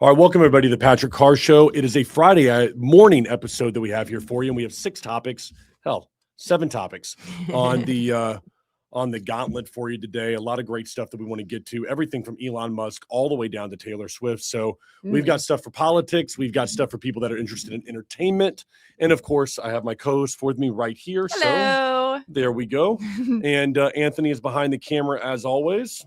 All right, welcome everybody to the Patrick Carr Show. It is a Friday morning episode that we have here for you, and we have 7 topics on the gauntlet for you today. A lot of great stuff that we want to get to. Everything from Elon Musk all the way down to Taylor Swift. So we've got stuff for politics. We've got stuff for people that are interested in entertainment, and of course, I have my co-host with me right here. Hello. So there we go. And Anthony is behind the camera as always.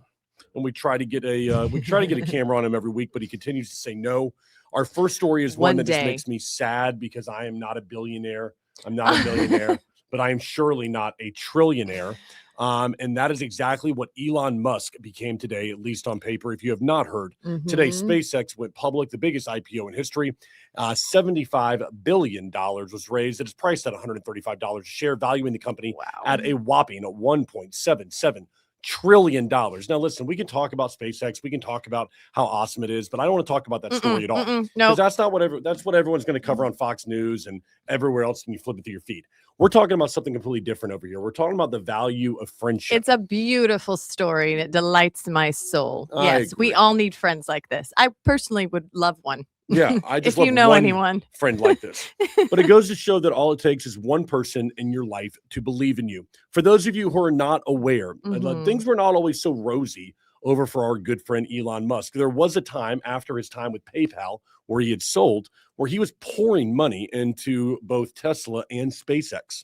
And we try to get a camera on him every week, but he continues to say no. Our first story is one that just makes me sad because I am not a billionaire. I'm not a millionaire, but I am surely not a trillionaire. And that is exactly what Elon Musk became today, at least on paper. If you have not heard, today SpaceX went public, the biggest IPO in history. $75 billion was raised. It is priced at $135 a share, valuing the company at a whopping $1.77 trillion. Now, listen, we can talk about SpaceX. We can talk about how awesome it is, but I don't want to talk about that story at all. No, that's not that's what everyone's going to cover on Fox News and everywhere else when you flip it through your feed. We're talking about something completely different over here. We're talking about the value of friendship. it's a beautiful story and it delights my soul. Yes, we all need friends like this. I personally would love one. Yeah, I just if love you know one anyone friend like this. But it goes to show that all it takes is one person in your life to believe in you. For those of you who are not aware, things were not always so rosy over for our good friend Elon Musk. There was a time after his time with PayPal where he had sold, where he was pouring money into both Tesla and SpaceX.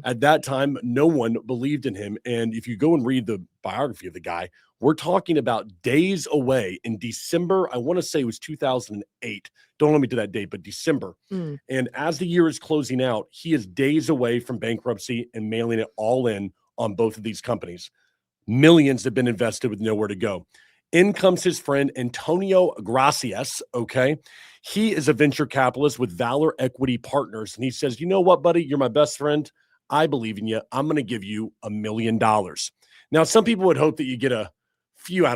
At that time, no one believed in him. And if you go and read the biography of the guy, we're talking about days away in December. I want to say it was 2008. Don't hold me to that date, but December. And as the year is closing out, he is days away from bankruptcy and mailing it all in on both of these companies. Millions have been invested with nowhere to go. In comes his friend Antonio Gracias, okay? He is a venture capitalist with Valor Equity Partners, and he says, you know what, buddy? You're my best friend. I believe in you. I'm going to give you $1 million. Now, some people would hope that you get a few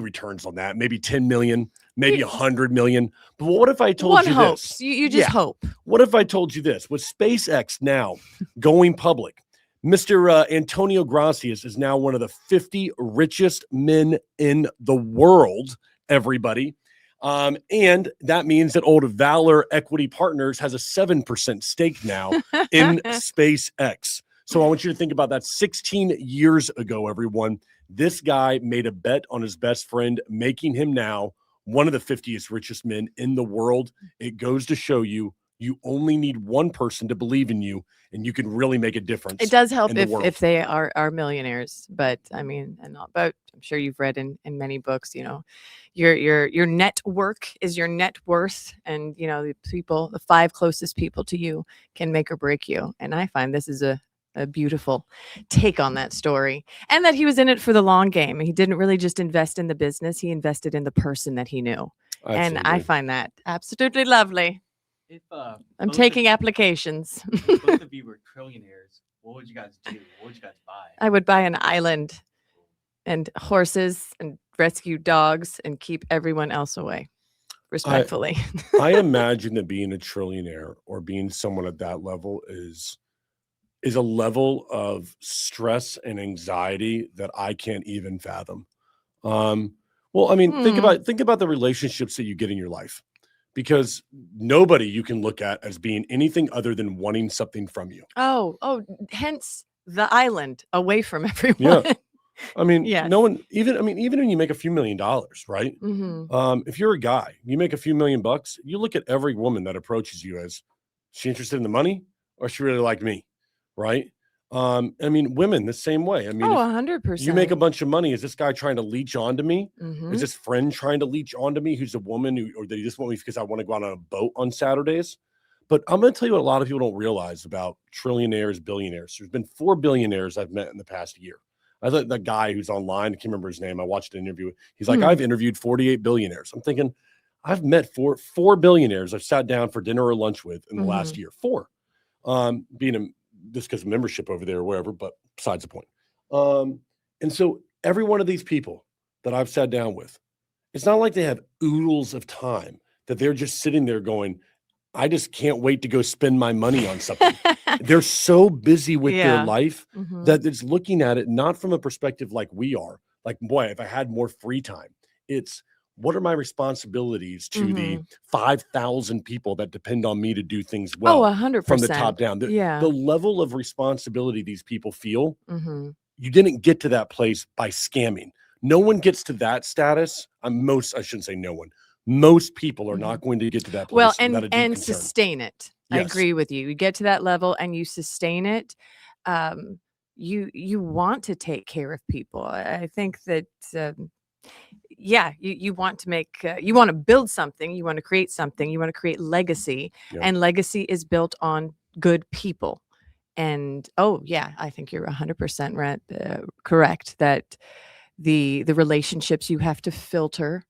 returns on that, maybe 10 million, maybe 100 million. But what if I told you this? You just hope. What if I told you this? With SpaceX now going public, Mr. Antonio Gracias is now one of the 50 richest men in the world, everybody. And that means that old Valor Equity Partners has a 7% stake now in SpaceX. So I want you to think about that 16 years ago, everyone. This guy made a bet on his best friend, making him now one of the 50th richest men in the world. It goes to show you, you only need one person to believe in you, and you can really make a difference. It does help if they are millionaires, but I mean, but I'm sure you've read in many books, you know, your network is your net worth, and you know the 5 closest people to you can make or break you. And I find this is a beautiful take on that story, and that he was in it for the long game. He didn't really just invest in the business; he invested in the person that he knew. Absolutely. And I find that absolutely lovely. If I'm taking applications. If both of you were trillionaires, what would you guys do? What would you guys buy? I would buy an island and horses and rescue dogs and keep everyone else away, respectfully. I imagine that being a trillionaire or being someone at that level is a level of stress and anxiety that I can't even fathom. Well, I mean, think about the relationships that you get in your life. Because nobody you can look at as being anything other than wanting something from you. Oh, hence the island away from everyone. Yeah. I mean, no one, even when you make a few $1 million, right? If you're a guy, you make a few $1 million, you look at every woman that approaches you as, she interested in the money or she really like me, right? I mean, women the same way. I mean, 100%. You make a bunch of money. Is this guy trying to leech onto me? Is this friend trying to leech onto me who's a woman or they just want me because I want to go out on a boat on Saturdays? But I'm going to tell you what a lot of people don't realize about trillionaires, billionaires. There's been 4 billionaires I've met in the past year. I thought that guy who's online, I can't remember his name. I watched an interview. He's like, I've interviewed 48 billionaires. I'm thinking, I've met four billionaires I've sat down for dinner or lunch with in the last year. 4. Just because of membership over there or wherever, but besides the point. And so every one of these people that I've sat down with, it's not like they have oodles of time that they're just sitting there going, I just can't wait to go spend my money on something. They're so busy with their life that it's looking at it not from a perspective like we are. Like, boy, if I had more free time, it's what are my responsibilities to the Mm-hmm. 5,000 people that depend on me to do things Oh, well 100%. from the top down? Yeah. The level of responsibility these people feel, Mm-hmm. you didn't get to that place by scamming. No one gets to that status. I shouldn't say no one. Most people are not going to get to that place Well, without a deep and concern. sustain it. I Yes. agree with you. You get to that level and you sustain it. You want to take care of people. I think that yeah, you want to make you want to build something, you want to create something, you want to create legacy, Yeah. and legacy is built on good people. And oh yeah, I think you're 100% correct that the relationships you have to filter,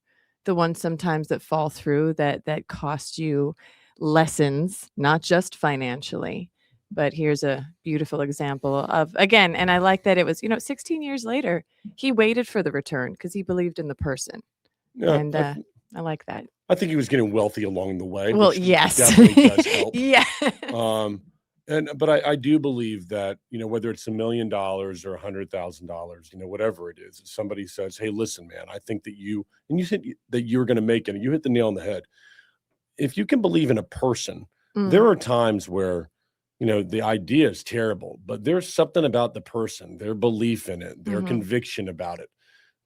the ones sometimes that fall through that cost you lessons, not just financially. But here's a beautiful example of, again, and I like that it was, 16 years later, he waited for the return because he believed in the person. Yeah, And I like that. I think he was getting wealthy along the way. Well, which yes. definitely does help. Yeah. But I do believe that, whether it's $1 million or $100,000, whatever it is, somebody says, hey, listen, man, I think that you said that you were going to make it, and you hit the nail on the head. If you can believe in a person, there are times where, the idea is terrible, but there's something about the person, their belief in it, their conviction about it,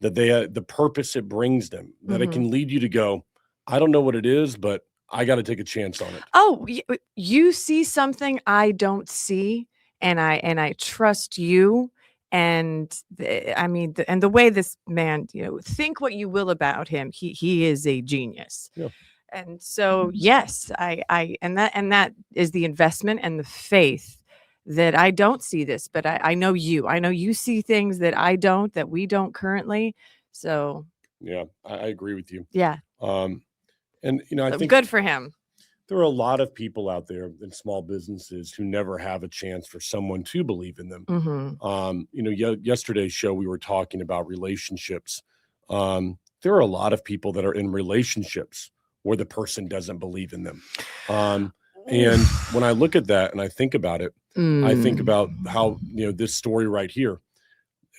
that the purpose it brings them, that it can lead you to go, I don't know what it is, but I got to take a chance on it. Oh, you see something I don't see, and I trust you. And I mean, and the way this man, think what you will about him, he is a genius. Yeah. And so, yes, and that is the investment and the faith that I don't see this, but I know you. I know you see things that I don't, that we don't currently. So yeah, I agree with you. Yeah. And I think good for him. There are a lot of people out there in small businesses who never have a chance for someone to believe in them. Yesterday's show, we were talking about relationships. There are a lot of people that are in relationships where the person doesn't believe in them. And when I look at that and I think about it, I think about how, this story right here,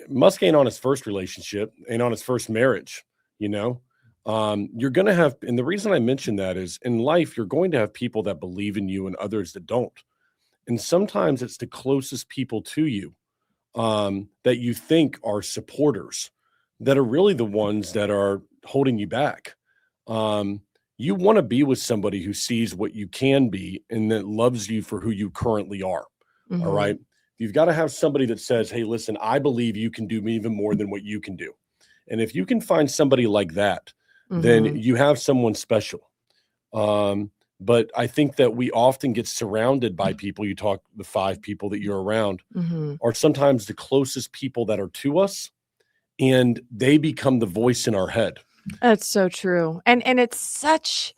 Musk ain't on his first relationship, ain't on his first marriage, you're going to have, and the reason I mention that is in life, you're going to have people that believe in you and others that don't. And sometimes it's the closest people to you that you think are supporters that are really the ones that are holding you back. You want to be with somebody who sees what you can be and that loves you for who you currently are. All right. You've got to have somebody that says, hey, listen, I believe you can do even more than what you can do. And if you can find somebody like that, then you have someone special. But I think that we often get surrounded by people. You talk the 5 people that you're around are sometimes the closest people that are to us, and they become the voice in our head. That's so true. And it's such,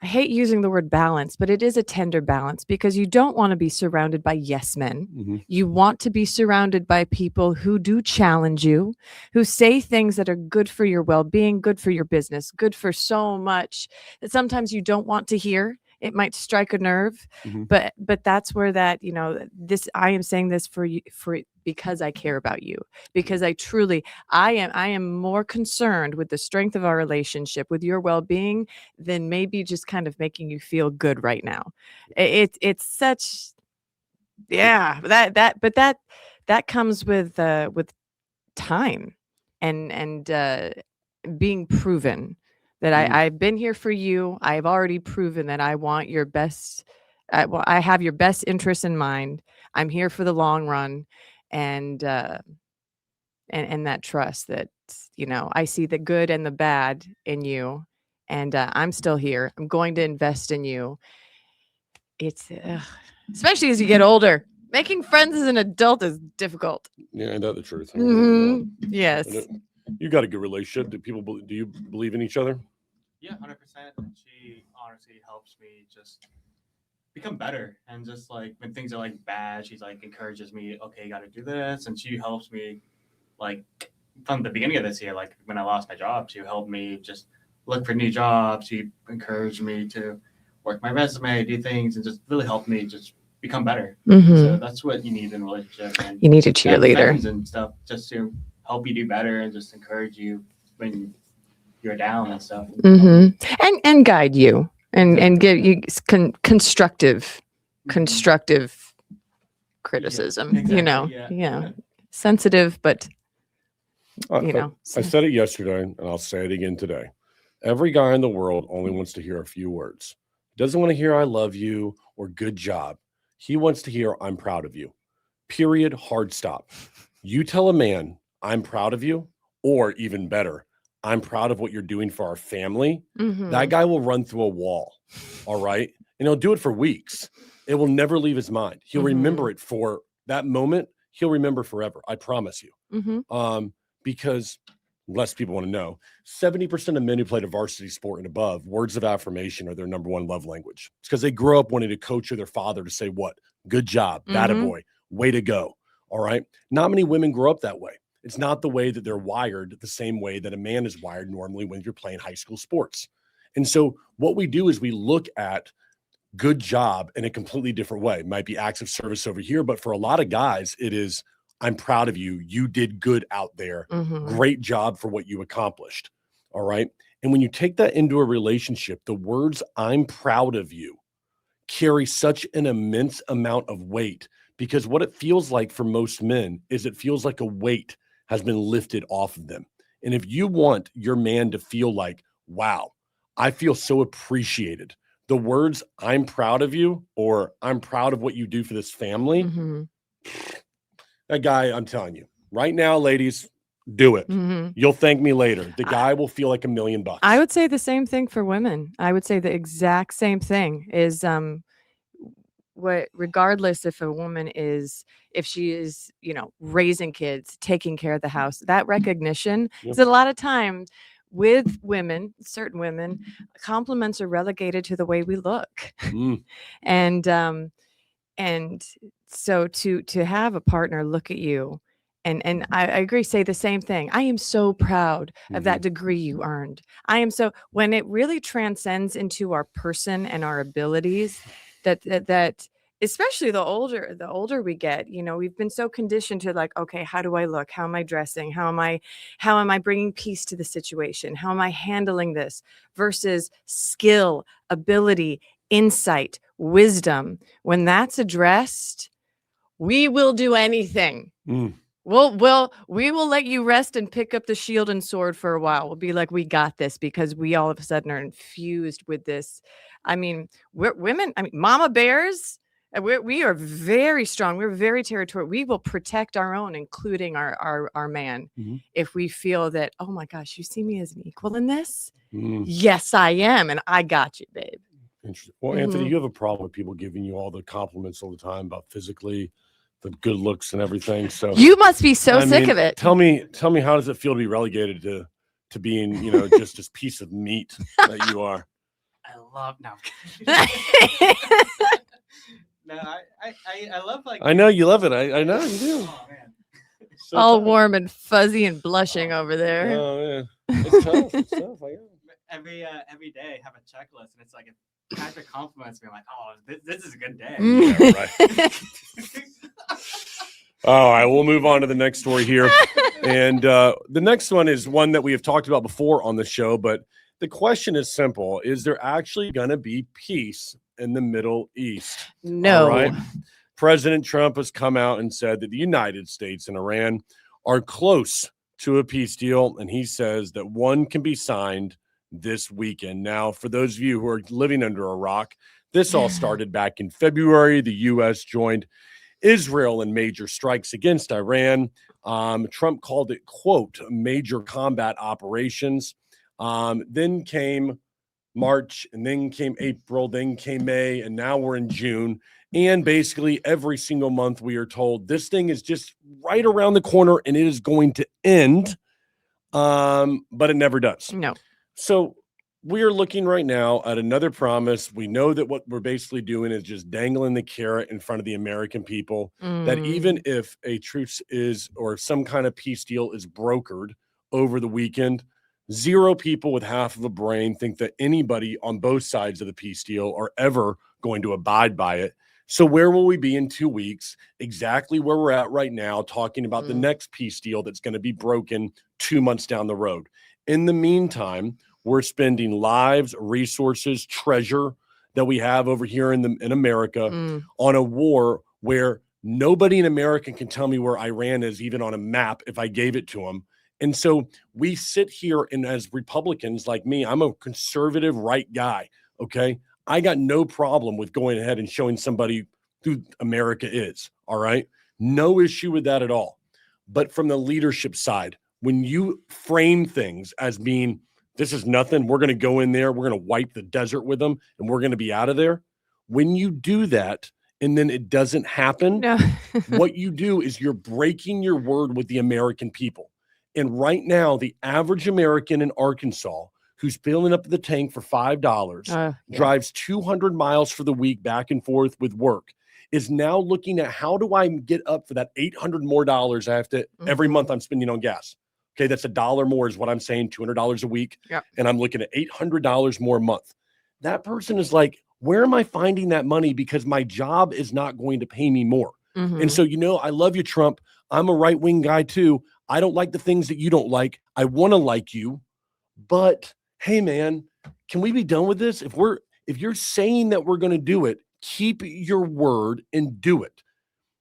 I hate using the word balance, but it is a tender balance because you don't want to be surrounded by yes men. You want to be surrounded by people who do challenge you, who say things that are good for your well-being, good for your business, good for so much that sometimes you don't want to hear. It might strike a nerve, but that's where that, I am saying this for you, because I care about you, because I am more concerned with the strength of our relationship, with your well-being, than maybe just kind of making you feel good right now. It's such, yeah, that comes with time and being proven. That I've been here for you. I've already proven that I want your best. I have your best interests in mind. I'm here for the long run, and that trust that I see the good and the bad in you, and I'm still here. I'm going to invest in you. It's especially as you get older. Making friends as an adult is difficult. Yeah, ain't that the truth? Yes. You got a good relationship. Do you believe in each other? Yeah, 100%. And she honestly helps me just become better. And just like when things are like bad, she's like encourages me, okay, you got to do this. And she helps me like from the beginning of this year, like when I lost my job, she helped me just look for new jobs. She encouraged me to work my resume, do things, and just really helped me just become better. So that's what you need in a relationship. And you need a cheerleader and stuff just to help you do better and just encourage you when you're down and stuff. And guide you and give you constructive criticism. exactly, Yeah, sensitive, but I said it yesterday, and I'll say it again today. Every guy in the world only wants to hear a few words. He doesn't want to hear "I love you" or "good job." He wants to hear "I'm proud of you." Period. Hard stop. You tell a man, "I'm proud of you," or even better, "I'm proud of what you're doing for our family." That guy will run through a wall. All right. And he'll do it for weeks. It will never leave his mind. He'll remember it for that moment. He'll remember forever. I promise you. Because less people want to know, 70% of men who played a varsity sport and above, words of affirmation are their number one love language. It's because they grow up wanting to coach their father to say what? Good job, boy, way to go. All right. Not many women grow up that way. It's not the way that they're wired, the same way that a man is wired normally when you're playing high school sports. And so what we do is we look at good job in a completely different way. It might be acts of service over here, but for a lot of guys, it is, "I'm proud of you. You did good out there. Great job for what you accomplished." All right. And when you take that into a relationship, the words "I'm proud of you" carry such an immense amount of weight, because what it feels like for most men is it feels like a weight has been lifted off of them. And if you want your man to feel like, wow, I feel so appreciated, the words "I'm proud of you" or "I'm proud of what you do for this family," that guy, I'm telling you right now, ladies, do it. You'll thank me later. The guy will feel like $1 million. I would say the same thing for women. I would say the exact same thing is regardless if a woman is, if she is, raising kids, taking care of the house, that recognition is a lot of times with women, certain women, compliments are relegated to the way we look. And so to have a partner look at you and I agree, say the same thing. "I am so proud of that degree you earned. I am so," when it really transcends into our person and our abilities, that especially the older we get, we've been so conditioned to like, okay, how do I look? How am I dressing? How am I bringing peace to the situation? How am I handling this? Versus skill, ability, insight, wisdom. When that's addressed, we will do anything. We will let you rest and pick up the shield and sword for a while. We'll be like, we got this, because we all of a sudden are infused with this. I mean, we're women. I mean, mama bears. We are very strong. We're very territorial. We will protect our own, including our man, if we feel that, oh my gosh, you see me as an equal in this? Yes, I am, and I got you, babe. Interesting. Well, Anthony, you have a problem with people giving you all the compliments all the time about physically, the good looks and everything. So you must be so sick of it. Tell me, how does it feel to be relegated to being, just this piece of meat that you are? I love no. No, I love like. I know you love it. I know you do. Oh man. So all warm and fuzzy and blushing over there. Oh man, it's tough. It's tough. Every day I have a checklist, and it's like if Patrick compliments me, I'm like, oh, this is a good day. Yeah, right. All right, we'll move on to the next story here. And the next one is one that we have talked about before on the show, but the question is simple. Is there actually going to be peace in the Middle East? No. All right. President Trump has come out and said that the United States and Iran are close to a peace deal, and he says that one can be signed this weekend. Now, for those of you who are living under a rock, this all started back in February. The U.S. joined Israel in major strikes against Iran. Trump called it, quote, major combat operations. Then came March, and then came April, then came May, and now we're in June. And basically every single month we are told this thing is just right around the corner and it is going to end. But it never does. No. So we are looking right now at another promise. We know that what we're basically doing is just dangling the carrot in front of the American people, that even if a truce is, or some kind of peace deal is brokered over the weekend, zero people with half of a brain think that anybody on both sides of the peace deal are ever going to abide by it. So where will we be in 2 weeks? Exactly where we're at right now, talking about the next peace deal that's going to be broken 2 months down the road. In the meantime, we're spending lives, resources, treasure that we have over here in America on a war where nobody in America can tell me where Iran is, even on a map, if I gave it to them. And so we sit here, and as Republicans like me, I'm a conservative right guy, okay? I got no problem with going ahead and showing somebody who America is, all right? No issue with that at all. But from the leadership side, when you frame things as being, this is nothing, we're going to go in there, we're going to wipe the desert with them, and we're going to be out of there. When you do that, and then it doesn't happen, what you do is you're breaking your word with the American people. And right now, the average American in Arkansas who's filling up the tank for $5, drives 200 miles for the week back and forth with work, is now looking at how do I get up for that $800 more dollars I have to every month I'm spending on gas. Okay, that's $1 more is what I'm saying, $200 a week. And I'm looking at $800 more a month. That person is like, where am I finding that money? Because my job is not going to pay me more. And so, I love you, Trump. I'm a right-wing guy too. I don't like the things that you don't like. I want to like you. But hey, man, can we be done with this? If you're saying that we're going to do it, keep your word and do it.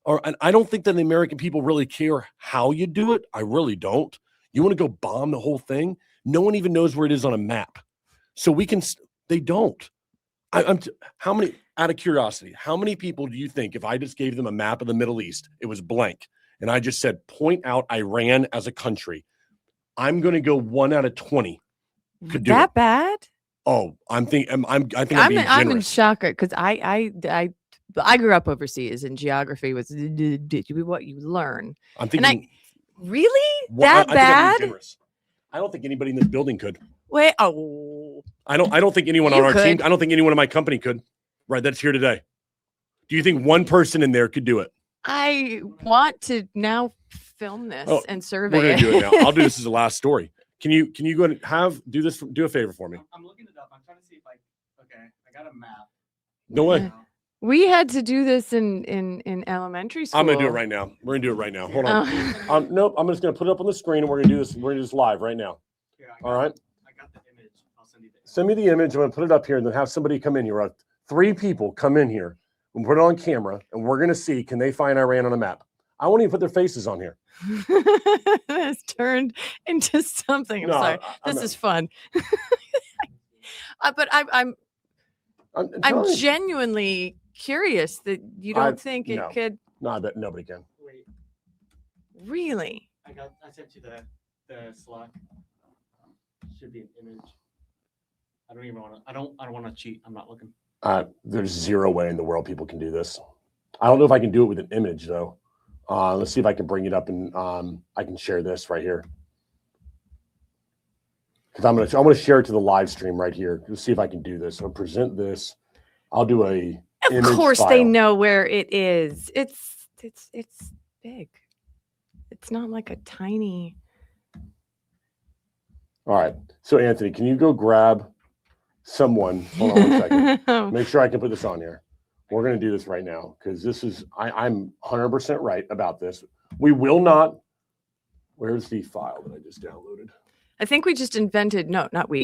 And I don't think that the American people really care how you do it. I really don't. You want to go bomb the whole thing? No one even knows where it is on a map. So they don't. How many, out of curiosity, how many people do you think if I just gave them a map of the Middle East, it was blank, and I just said, point out Iran as a country, I'm going to go 1 out of 20 could do that it. Bad? Oh, I think I'm being generous. I'm in shock because I grew up overseas, and geography was what you learn. I'm thinking, really I bad? think I'm being generous. I don't think anybody in this building could. Wait, I don't think anyone on our team. I don't think anyone in my company could. Right, that's here today. Do you think one person in there could do it? I want to now film this and survey. We're gonna do it now. I'll do this as the last story. Can you go and do this? Do a favor for me. I'm looking it up. I'm trying to see if I got a map. No way. We had to do this in elementary school. I'm gonna do it right now. We're gonna do it right now. Hold on. Nope. I'm just gonna put it up on the screen, and we're gonna do this. We're gonna do this live right now. All right. I got the image. I'll send you the image. Send me the image. I'm gonna put it up here, and then have somebody come in here. 3 people come in here and put it on camera, and we're gonna see, can they find Iran on a map? I won't even put their faces on here. It's turned into something. I'm sorry. This is fun. But I'm genuinely curious that you don't think it could. No, I bet nobody can. Wait. Really? I sent you the Slack. Should be an image. I don't want to cheat. I'm not looking. There's zero way in the world people can do this. I don't know if I can do it with an image though. Let's see if I can bring it up, and I can share this right here. Because I want to share it to the live stream right here. Let's see if I can do this. I'll present this. I'll do a. Of course, they know where it is. It's big. It's not like a tiny. All right. So Anthony, can you go grab someone? Hold on 1 second. Make sure I can put this on here. We're going to do this right now because this is, I'm 100% right about this. We will not. Where's the file that I just downloaded? I think we just invented,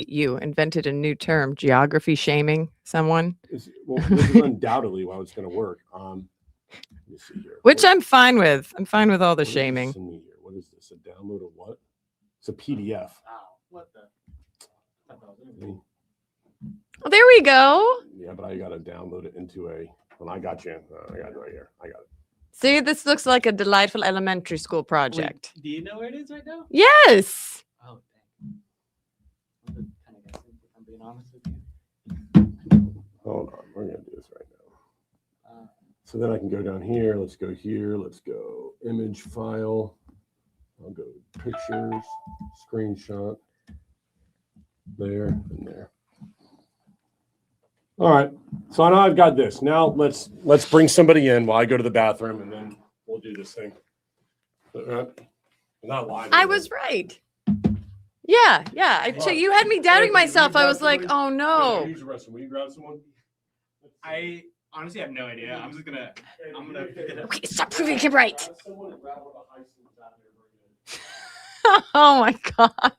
you invented a new term, geography shaming someone. This is undoubtedly how it's going to work. Let me see here. Which I'm fine with. I'm fine with all the shaming. What is this? A download of what? It's a PDF. Wow. What the? Well, there we go. Yeah, but I got to download it into I got you. I got it right here. I got it. See, this looks like a delightful elementary school project. Wait, do you know where it is right now? Yes. Oh, dang. I'm just kind of guessing, if I'm being honest with you. Hold on. We're going to do this right now. So then I can go down here. Let's go here. Let's go image file. I'll go pictures, screenshot. There and there. All right. So I know I've got this. Now let's bring somebody in while I go to the bathroom, and then we'll do this thing. Not lying. I was right. Yeah. You had me doubting myself. I was like, oh no. Use the restroom. Will you grab someone? I honestly have no idea. I'm gonna pick it up. Okay, stop proving him right. Oh my God.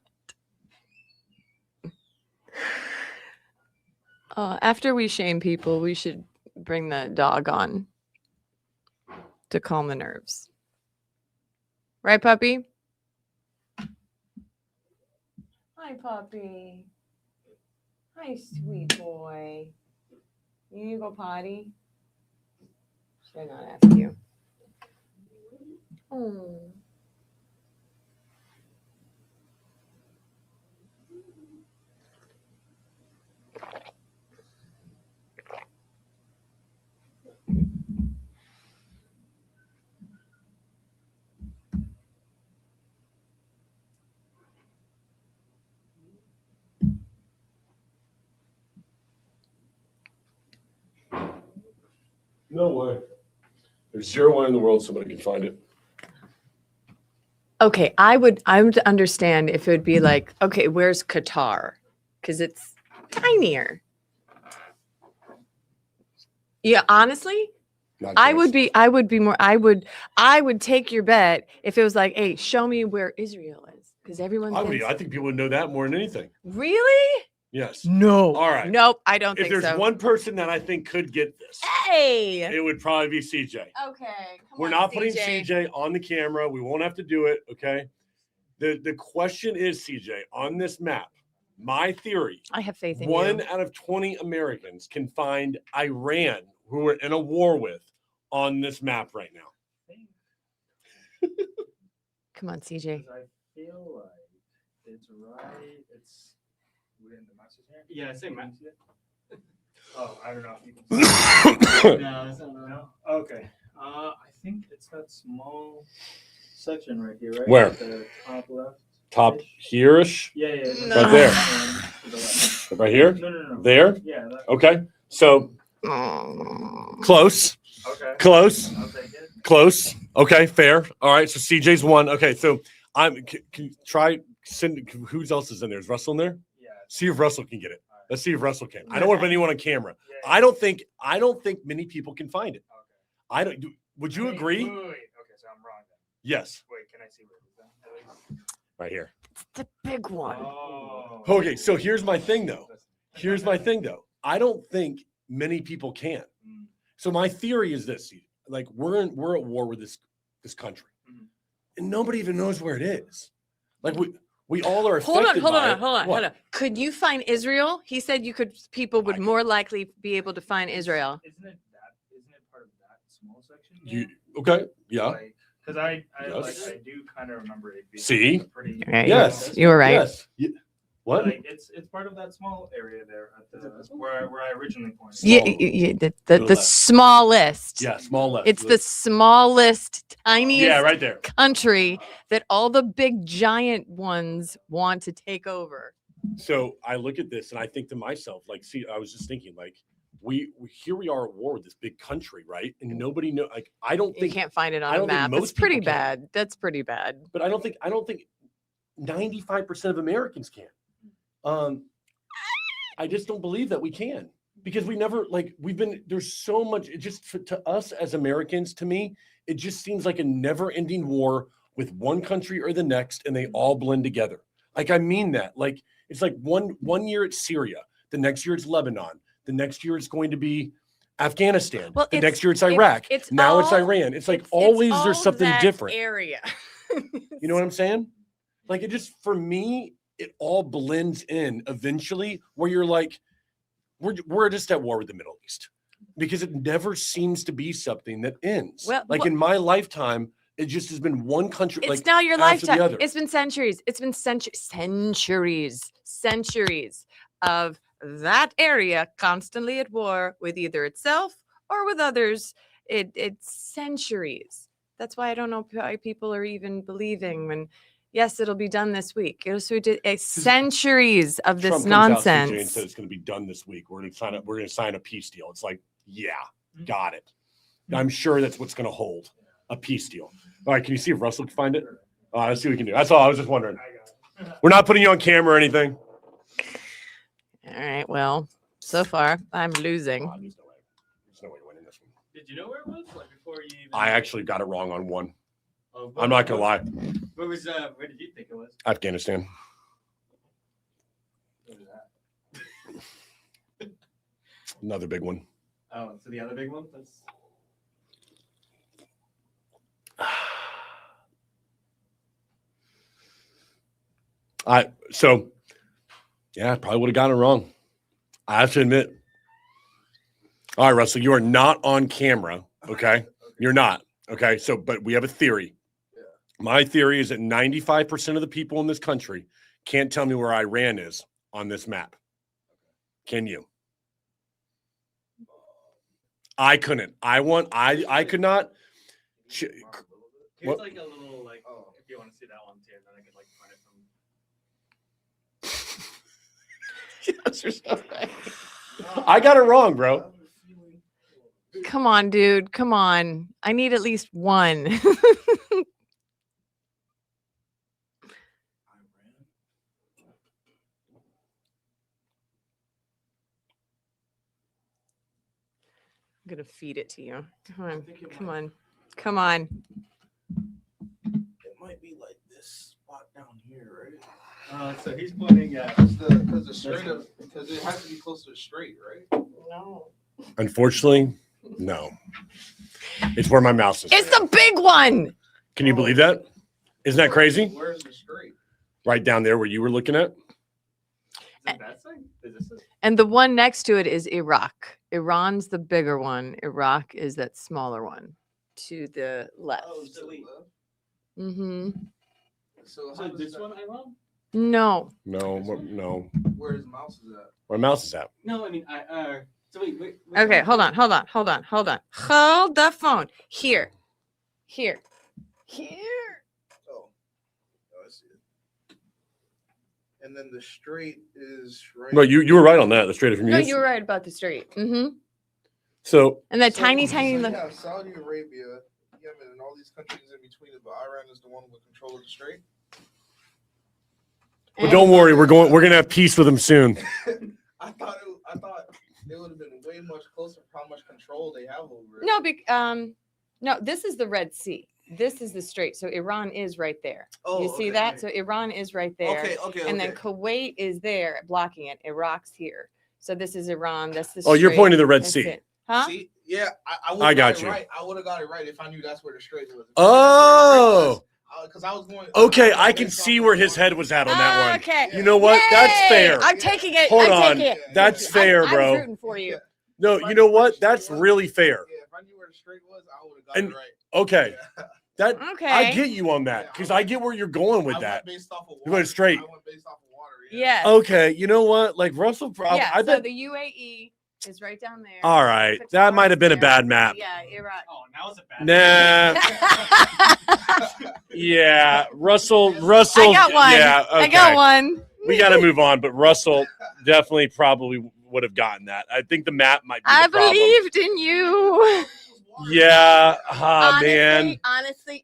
After we shame people, we should bring the dog on to calm the nerves. Right, puppy? Hi, puppy. Hi, sweet boy. You need to go potty? Should I not ask you? Oh. No way. There's 0 way in the world somebody can find it. Okay, I would understand if it would be like, okay, where's Qatar? Because it's tinier. Yeah, honestly, Not I close. would be more. I would take your bet if it was like, hey, show me where Israel is, because everyone thinks. I think people would know that more than anything. Really? Yes. No. All right. Nope, I don't If think there's so. one person that I think could get this, Hey. it would probably be CJ. Okay. We're not putting CJ on the camera. We won't have to do it. Okay. The question is, CJ, on this map, my theory, I have faith in one you. out of 20 Americans can find Iran, who we're in a war with, on this map right now. Come on, CJ. I feel like it's right. It's within the message here. Yeah, same man. Oh, I don't know if you can see it. No, it's not. No? Okay. I think it's that small section right here, right? Where? At the top left. Top here-ish, Yeah, yeah. No. Right there. To the left. right here, No. there. Yeah. That, Okay. So close, okay. close, I'll take it. close. Okay, fair. All right. So CJ's one. Okay. So can you try send. Who else is in there? Is Russell in there? Yeah. See if Russell can get it. All right. Let's see if Russell can. I don't want anyone on camera. Yeah, I don't think many people can find it. Okay. I don't. Would you Wait, agree? Wait. Okay, so I'm wrong then. Yes. Wait, can I see where it is then? At least? Right here. It's the big one. Oh. Okay. So here's my thing, though. I don't think many people can. Mm. So my theory is this: like we're at war with this country, Mhm. and nobody even knows where it is. Like we all are Hold affected. on. by it. Hold What? on. Could you find Israel? He said people would more likely be able to find Israel. Isn't it part of that small section? You okay? Yeah. Because I Yes. do kind of remember it being See? pretty. Right, Yes. you were right. Yes. What? Like it's part of that small area there at the where I originally pointed. Yeah, Small. the left. smallest. Yeah. Small left. It's the smallest, tiniest yeah, right there. country that all the big giant ones want to take over. So I look at this and I think to myself, like, see, I was just thinking, like, we here we are at war with this big country, right? And nobody know. Like, I don't You think, can't find it I on a don't think map. most It's pretty people can. bad. That's pretty bad. but I don't think 95% of Americans can. I just don't believe that we can because we never there's so much. It just to us as Americans, to me, it just seems like a never-ending war with one country or the next, and they all blend together. Like I mean that. Like it's like one year it's Syria, the next year it's Lebanon, the next year it's going to be Afghanistan, Well, the it's- next year it's Iraq. Now it's all- Iran. It's like it's always all there's something that different. Area. You know what I'm saying? Like it just for me, it all blends in eventually where you're like, we're just at war with the Middle East because it never seems to be something that ends. Well, like in my lifetime, it just has been one country. It's like now your after the lifetime. other. It's been centuries. It's been centuries of that area constantly at war with either itself or with others. It's centuries. That's why I don't know why people are even believing when, yes, it'll be done this week. So we did centuries of this Trump comes out, CJ, and nonsense. says it's going to be done this week. We're going to sign up. We're going to sign a peace deal. It's like, yeah, got it. I'm sure that's what's going to hold a peace deal. All right, can you see if Russell can find it? Let's see what we can do. That's all. I was just wondering. I got it. We're not putting you on camera or anything. All right. Well, so far I'm losing. There's no way you're winning this one. Did you know where it was? Like before you even. I actually got it wrong on one. Oh, I'm not gonna lie. Where was? Where did you think it was? Afghanistan. What is that? Another big one. Oh, so the other big one? That's I probably would have gotten it wrong. I have to admit. All right, Russell, you are not on camera. Okay. You're not. Okay. So, but we have a theory. Yeah. My theory is that 95% of the people in this country can't tell me where Iran is on this map. Can you? I couldn't. I could not. here's What? like a little like Oh. if you want to see that one too, then I could like find it from. I got it wrong, bro. Come on, dude. Come on. I need at least one. I'm gonna feed it to you. Come on. think it Come might- on. Come on. It might be like this spot down here, right? So he's pointing at. Because the straight of because it has to be close to the straight, right? No. Unfortunately, no. It's where my mouse is. It's the big one. Can you believe that? Isn't that crazy? Where's the straight? Right down there where you were looking at. Is it that thing? Is this it? And the one next to it is Iraq. Iran's the bigger one. Iraq is that smaller one to the left. Oh, to the left. Mm-hmm. So, how So does this that- one, Iran? No. No. Where his mouse is at? Where my mouse is at. No, I mean I. So wait. Okay, hold on. Hold the phone. Here. Oh, oh, I see it. And then the straight is right. No, you were right on that. The Strait of No, Hormuz. you were right about the straight. Mm-hmm. So And that So- tiny, so tiny you little. have Saudi Arabia, Yemen, and all these countries in between it, but Iran is the one with control of the strait. but don't worry, we're gonna have peace with them soon. I thought it would have been way much closer for how much control they have over it. No, this is the Red Sea. This is the strait. So Iran is right there. Oh, You see okay, that? okay. So Iran is right there. Okay. And then Kuwait is there blocking it. Iraq's here. So this is Iran. That's the Oh, you're strait. pointing to the Red That's Sea. it. Huh? See, yeah, I I would've got it you. Right. I would have got it right if I knew that's where the strait was. Oh, Because I was going. okay. I can see where his head was at on that one. Okay. You know what? That's Yay! fair. I'm taking it. Hold I'm on. taking it. That's I'm- fair, I'm bro. rooting for you. No, you know what? That's really fair. Yeah, if I knew where the strait was, I would have got And- it right. Okay, Yeah. that Okay. I get you on that because I get where you're going with I that. went based off of water. You went straight. I went based off of water. Yes. Okay, you know what? Like Russell, Yeah. I So bet. the UAE is right down there. All right, Qatar's that might have been a there. bad map. Yeah, Iraq. Oh, now it's a bad. Nah. Yeah, Russell. I got one. Yeah, I got okay. one. We got to move on, but Russell definitely probably would have gotten that. I think the map might be I the problem. believed in you. Yeah, honestly, man.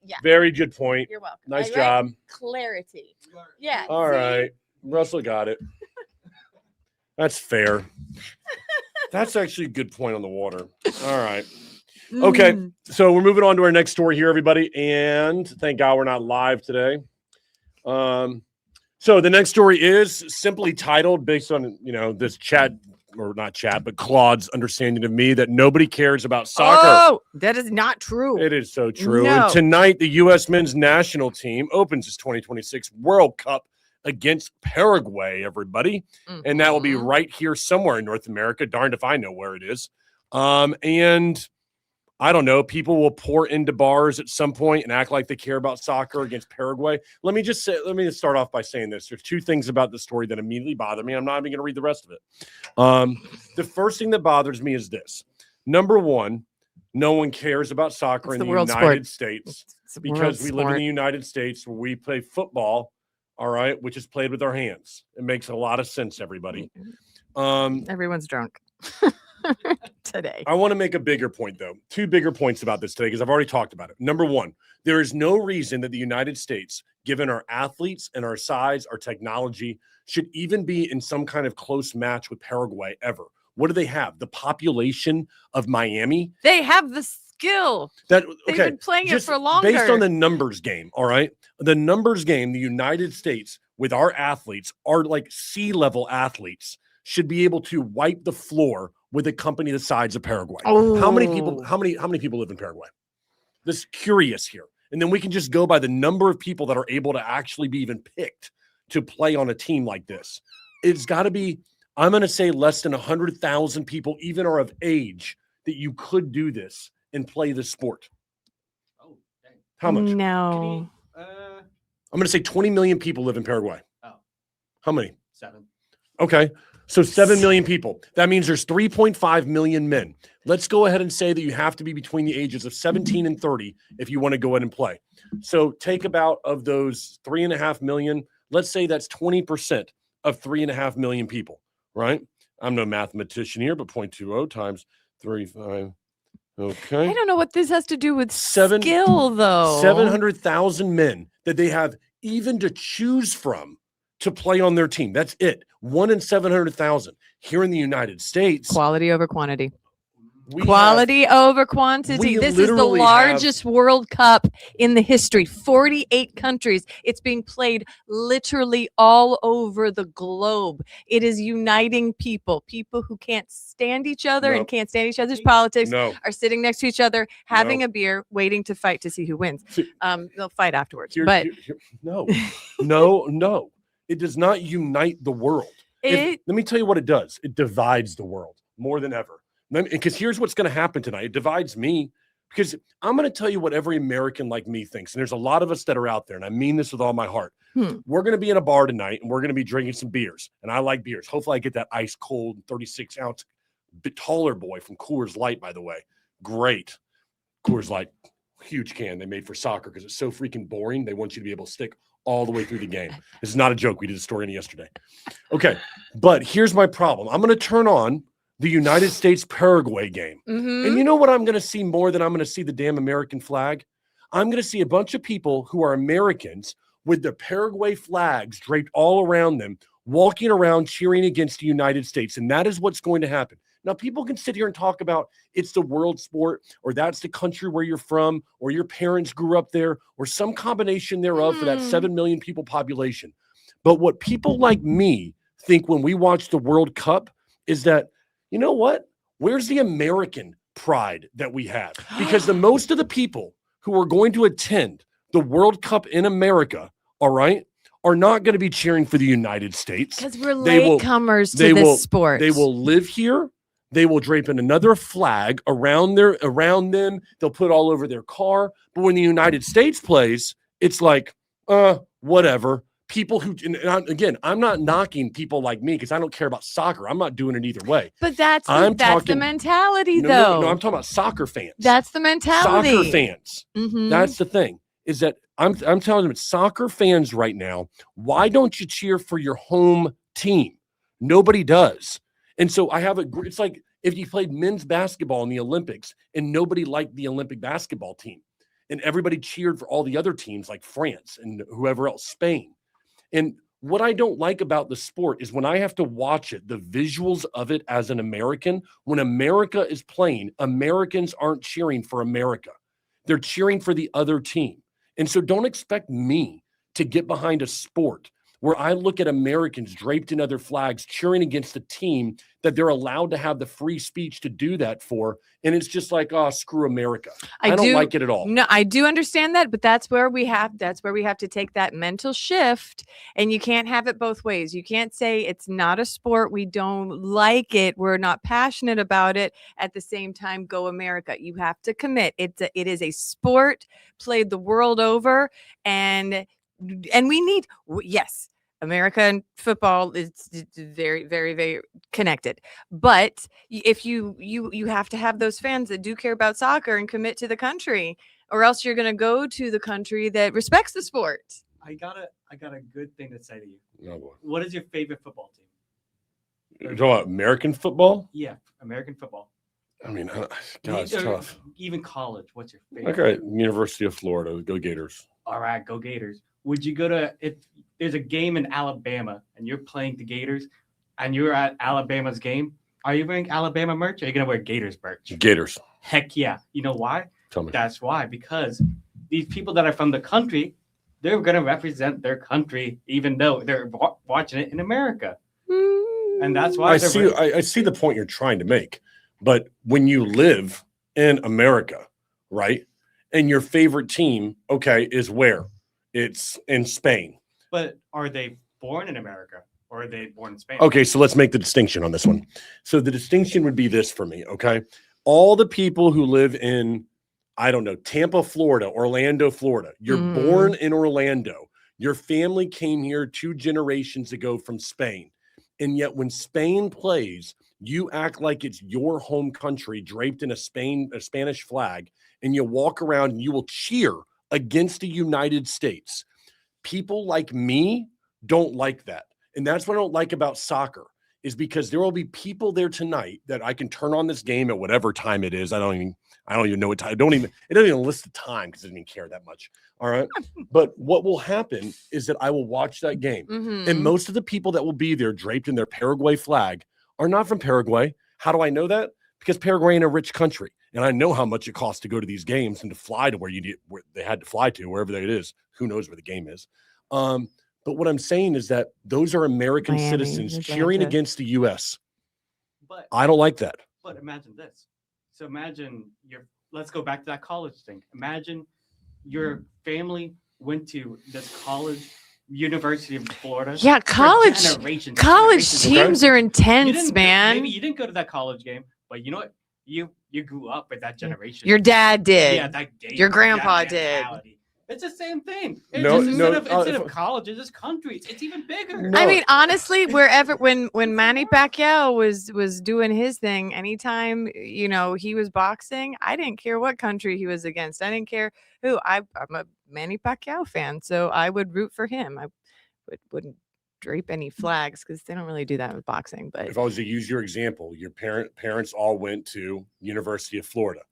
yeah. Very good point. You're welcome. Nice I like job. clarity. Yeah. All see? right, Russell got it. That's fair. That's actually a good point on the water. All right. Okay. Mm. So we're moving on to our next story here, everybody. And thank God we're not live today. So the next story is simply titled based on, this chat or not chat, but Claude's understanding of me that nobody cares about soccer. Oh, that is not true. It is so true. No. And tonight, the U.S. men's national team opens its 2026 World Cup against Paraguay, everybody. And that will be Mhm. right here somewhere in North America. Darned if I know where it is. And I don't know, people will pour into bars at some point and act like they care about soccer against Paraguay. Let me just start off by saying this. There's two things about the story that immediately bother me. I'm not even going to read the rest of it. The first thing that bothers me is this. Number one, no one cares about soccer It's in the the world United sport. States It's a because we world live in sport. the United States where we play football, all right, which is played with our hands. It makes a lot of sense, everybody. Everyone's drunk today. I want to make a bigger point, though. Two bigger points about this today because I've already talked about it. Number one, there is no reason that the United States, given our athletes and our size, our technology, should even be in some kind of close match with Paraguay ever. What do they have? The population of Miami? They have the skill. That They've okay, been playing it just for longer. based on the numbers game, all right? The numbers game, the United States with our athletes are like sea level athletes should be able to wipe the floor with a company the size of Paraguay? How many people? Oh. How many people live in Paraguay? Just curious here, and then we can just go by the number of people that are able to actually be even picked to play on a team like this. It's got to be. I'm going to say less than 100,000 people, even are of age, that you could do this and play this sport. Oh, dang. How much? No. I'm going to say 20 million people live in Paraguay. Oh, How many? 7. Okay. So 7 million people. That means there's 3.5 million men. Let's go ahead and say that you have to be between the ages of 17 and 30 if you want to go ahead and play. So take about of those 3.5 million, let's say that's 20% of 3.5 million people, right? I'm no mathematician here, but 0.20 times 3.5. Okay. I don't know what this has to do with Seven- skill, though. 700,000 men that they have even to choose from to play on their team. That's it. 1 in 700,000. Here in the United States, Quality over quantity. we have- Quality over quantity. we This is the literally largest World Cup in the history. 48 countries. It's being played literally all over the globe. It is uniting people. People who can't stand each other and Nope. can't stand each other's politics no. are sitting next to each other, having No. a beer, waiting to fight to see who wins. See- They'll fight afterwards. Here- but here- no, no. It does not unite the world. it Let me tell you what it does. It divides the world more than ever. Because here's what's going to happen tonight. It divides me because I'm going to tell you what every American like me thinks. And there's a lot of us that are out there, and I mean this with all my heart. We're going to be in a bar tonight, and we're going to be drinking some beers. And I like beers. Hopefully I get that ice cold 36-ounce bit taller boy from Coors Light, by the way. Great. Coors Light, huge can they made for soccer because it's so freaking boring. They want you to be able to stick all the way through the game. This is not a joke. We did a story on it yesterday. Okay, but here's my problem. I'm going to turn on the United States-Paraguay game. mhm. And you know what I'm going to see more than I'm going to see the damn American flag? I'm going to see a bunch of people who are Americans with the Paraguay flags draped all around them, walking around cheering against the United States. And that is what's going to happen. Now, people can sit here and talk about it's the world sport, or that's the country where you're from, or your parents grew up there, or some combination thereof for that 7 million people population. But what people like me think when we watch the World Cup is that, you know what? Where's the American pride that we have? Because the most of the people who are going to attend the World Cup in America, all right, are not going to be cheering for the United States. Because we're They will- latecomers to they this will- sport. They will live here. They will drape in another flag around them. They'll put all over their car. But when the United States plays, it's like, whatever. People who, again, I'm not knocking people like me because I don't care about soccer. I'm not doing it either way. But that's I'm the talking- mentality, No, though. no, I'm talking about soccer fans. That's the mentality. Soccer fans. Mhm. That's the thing. Is that I'm telling them, it's soccer fans right now. Why don't you cheer for your home team? Nobody does. And so it's like if you played men's basketball in the Olympics and nobody liked the Olympic basketball team and everybody cheered for all the other teams like France and whoever else, Spain. And what I don't like about the sport is when I have to watch it, the visuals of it as an American, when America is playing, Americans aren't cheering for America. They're cheering for the other team. And so don't expect me to get behind a sport where I look at Americans draped in other flags cheering against the team that they're allowed to have the free speech to do that for. And it's just like, oh, screw America. I don't like it at all. No, I do understand that, but that's where we have to take that mental shift, and you can't have it both ways. You can't say it's not a sport, we don't like it, we're not passionate about it, at the same time go America. You have to commit. It is a sport played the world over, and we need, yes, American football is very, very, very connected. But if you have to have those fans that do care about soccer and commit to the country, or else you're going to go to the country that respects the sport. I got a good thing to say to you. Oh, boy. What is your favorite football team? You're talking about American football? Yeah, American football. I mean, God, it's Or tough. Even college. What's your favorite? Okay, University of Florida. Go Gators. All right, go Gators. Would you go to, if there's a game in Alabama and you're playing the Gators and you're at Alabama's game, are you wearing Alabama merch or are you going to wear Gators merch? Gators. Heck yeah. You know why? Tell me. That's why. Because these people that are from the country, they're going to represent their country even though they're watching it in America. And that's why I see the point you're trying to make. But when you live in America, right, and your favorite team, okay, is where? It's in Spain. But are they born in America or are they born in Spain? Okay, so let's make the distinction on this one. So the distinction would be this for me, okay? All the people who live in, I don't know, Tampa, Florida, Orlando, Florida. You're born in Orlando. Your family came here 2 generations ago from Spain. And yet when Spain plays, you act like it's your home country draped in a Spanish flag, and you walk around and you will cheer against the United States. People like me don't like that. And that's what I don't like about soccer, is because there will be people there tonight that I can turn on this game at whatever time it is. I don't even know what time. It doesn't even list the time because it doesn't even care that much. All right. But what will happen is that I will watch that game. And most of the people that will be there draped in their Paraguay flag are not from Paraguay. How do I know that? Because Paraguay ain't a rich country. And I know how much it costs to go to these games and to fly to where they had to fly to, wherever it is. Who knows where the game is? But what I'm saying is that those are American Miami, citizens cheering Atlanta. against the U.S. But I don't like that. But imagine this. So imagine let's go back to that college thing. Imagine your family went to this college, University of Florida. Yeah, for college generations. teams are intense, man. Maybe you didn't go to that college game, but you know what? You grew up with that generation. Your dad did. Yeah, that game. Your grandpa that did. mentality. It's the same thing. No, Instead of college, it's just country. It's even bigger. No. I mean, honestly, wherever when Manny Pacquiao was doing his thing, anytime he was boxing, I didn't care what country he was against. I didn't care who. I'm a Manny Pacquiao fan, so I would root for him. I wouldn't drape any flags because they don't really do that with boxing. But If I was to use your example, your parents all went to University of Florida.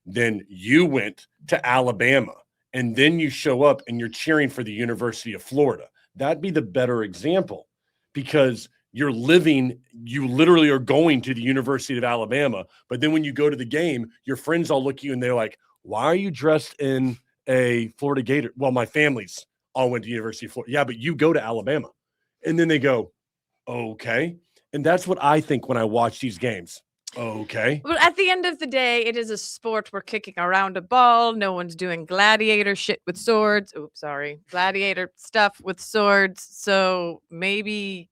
Then you went to Alabama. And then you show up and you're cheering for the University of Florida. That'd be the better example, because you literally are going to the University of Alabama. But then when you go to the game, your friends all look at you and they're like, why are you dressed in a Florida Gator? Well, my family's all went to the University of Florida. Yeah, but you go to Alabama. And then they go, okay. And that's what I think when I watch these games. Okay. Well, at the end of the day, it is a sport. We're kicking around a ball. No one's doing gladiator shit with swords. Oops, sorry. Gladiator stuff with swords. So maybe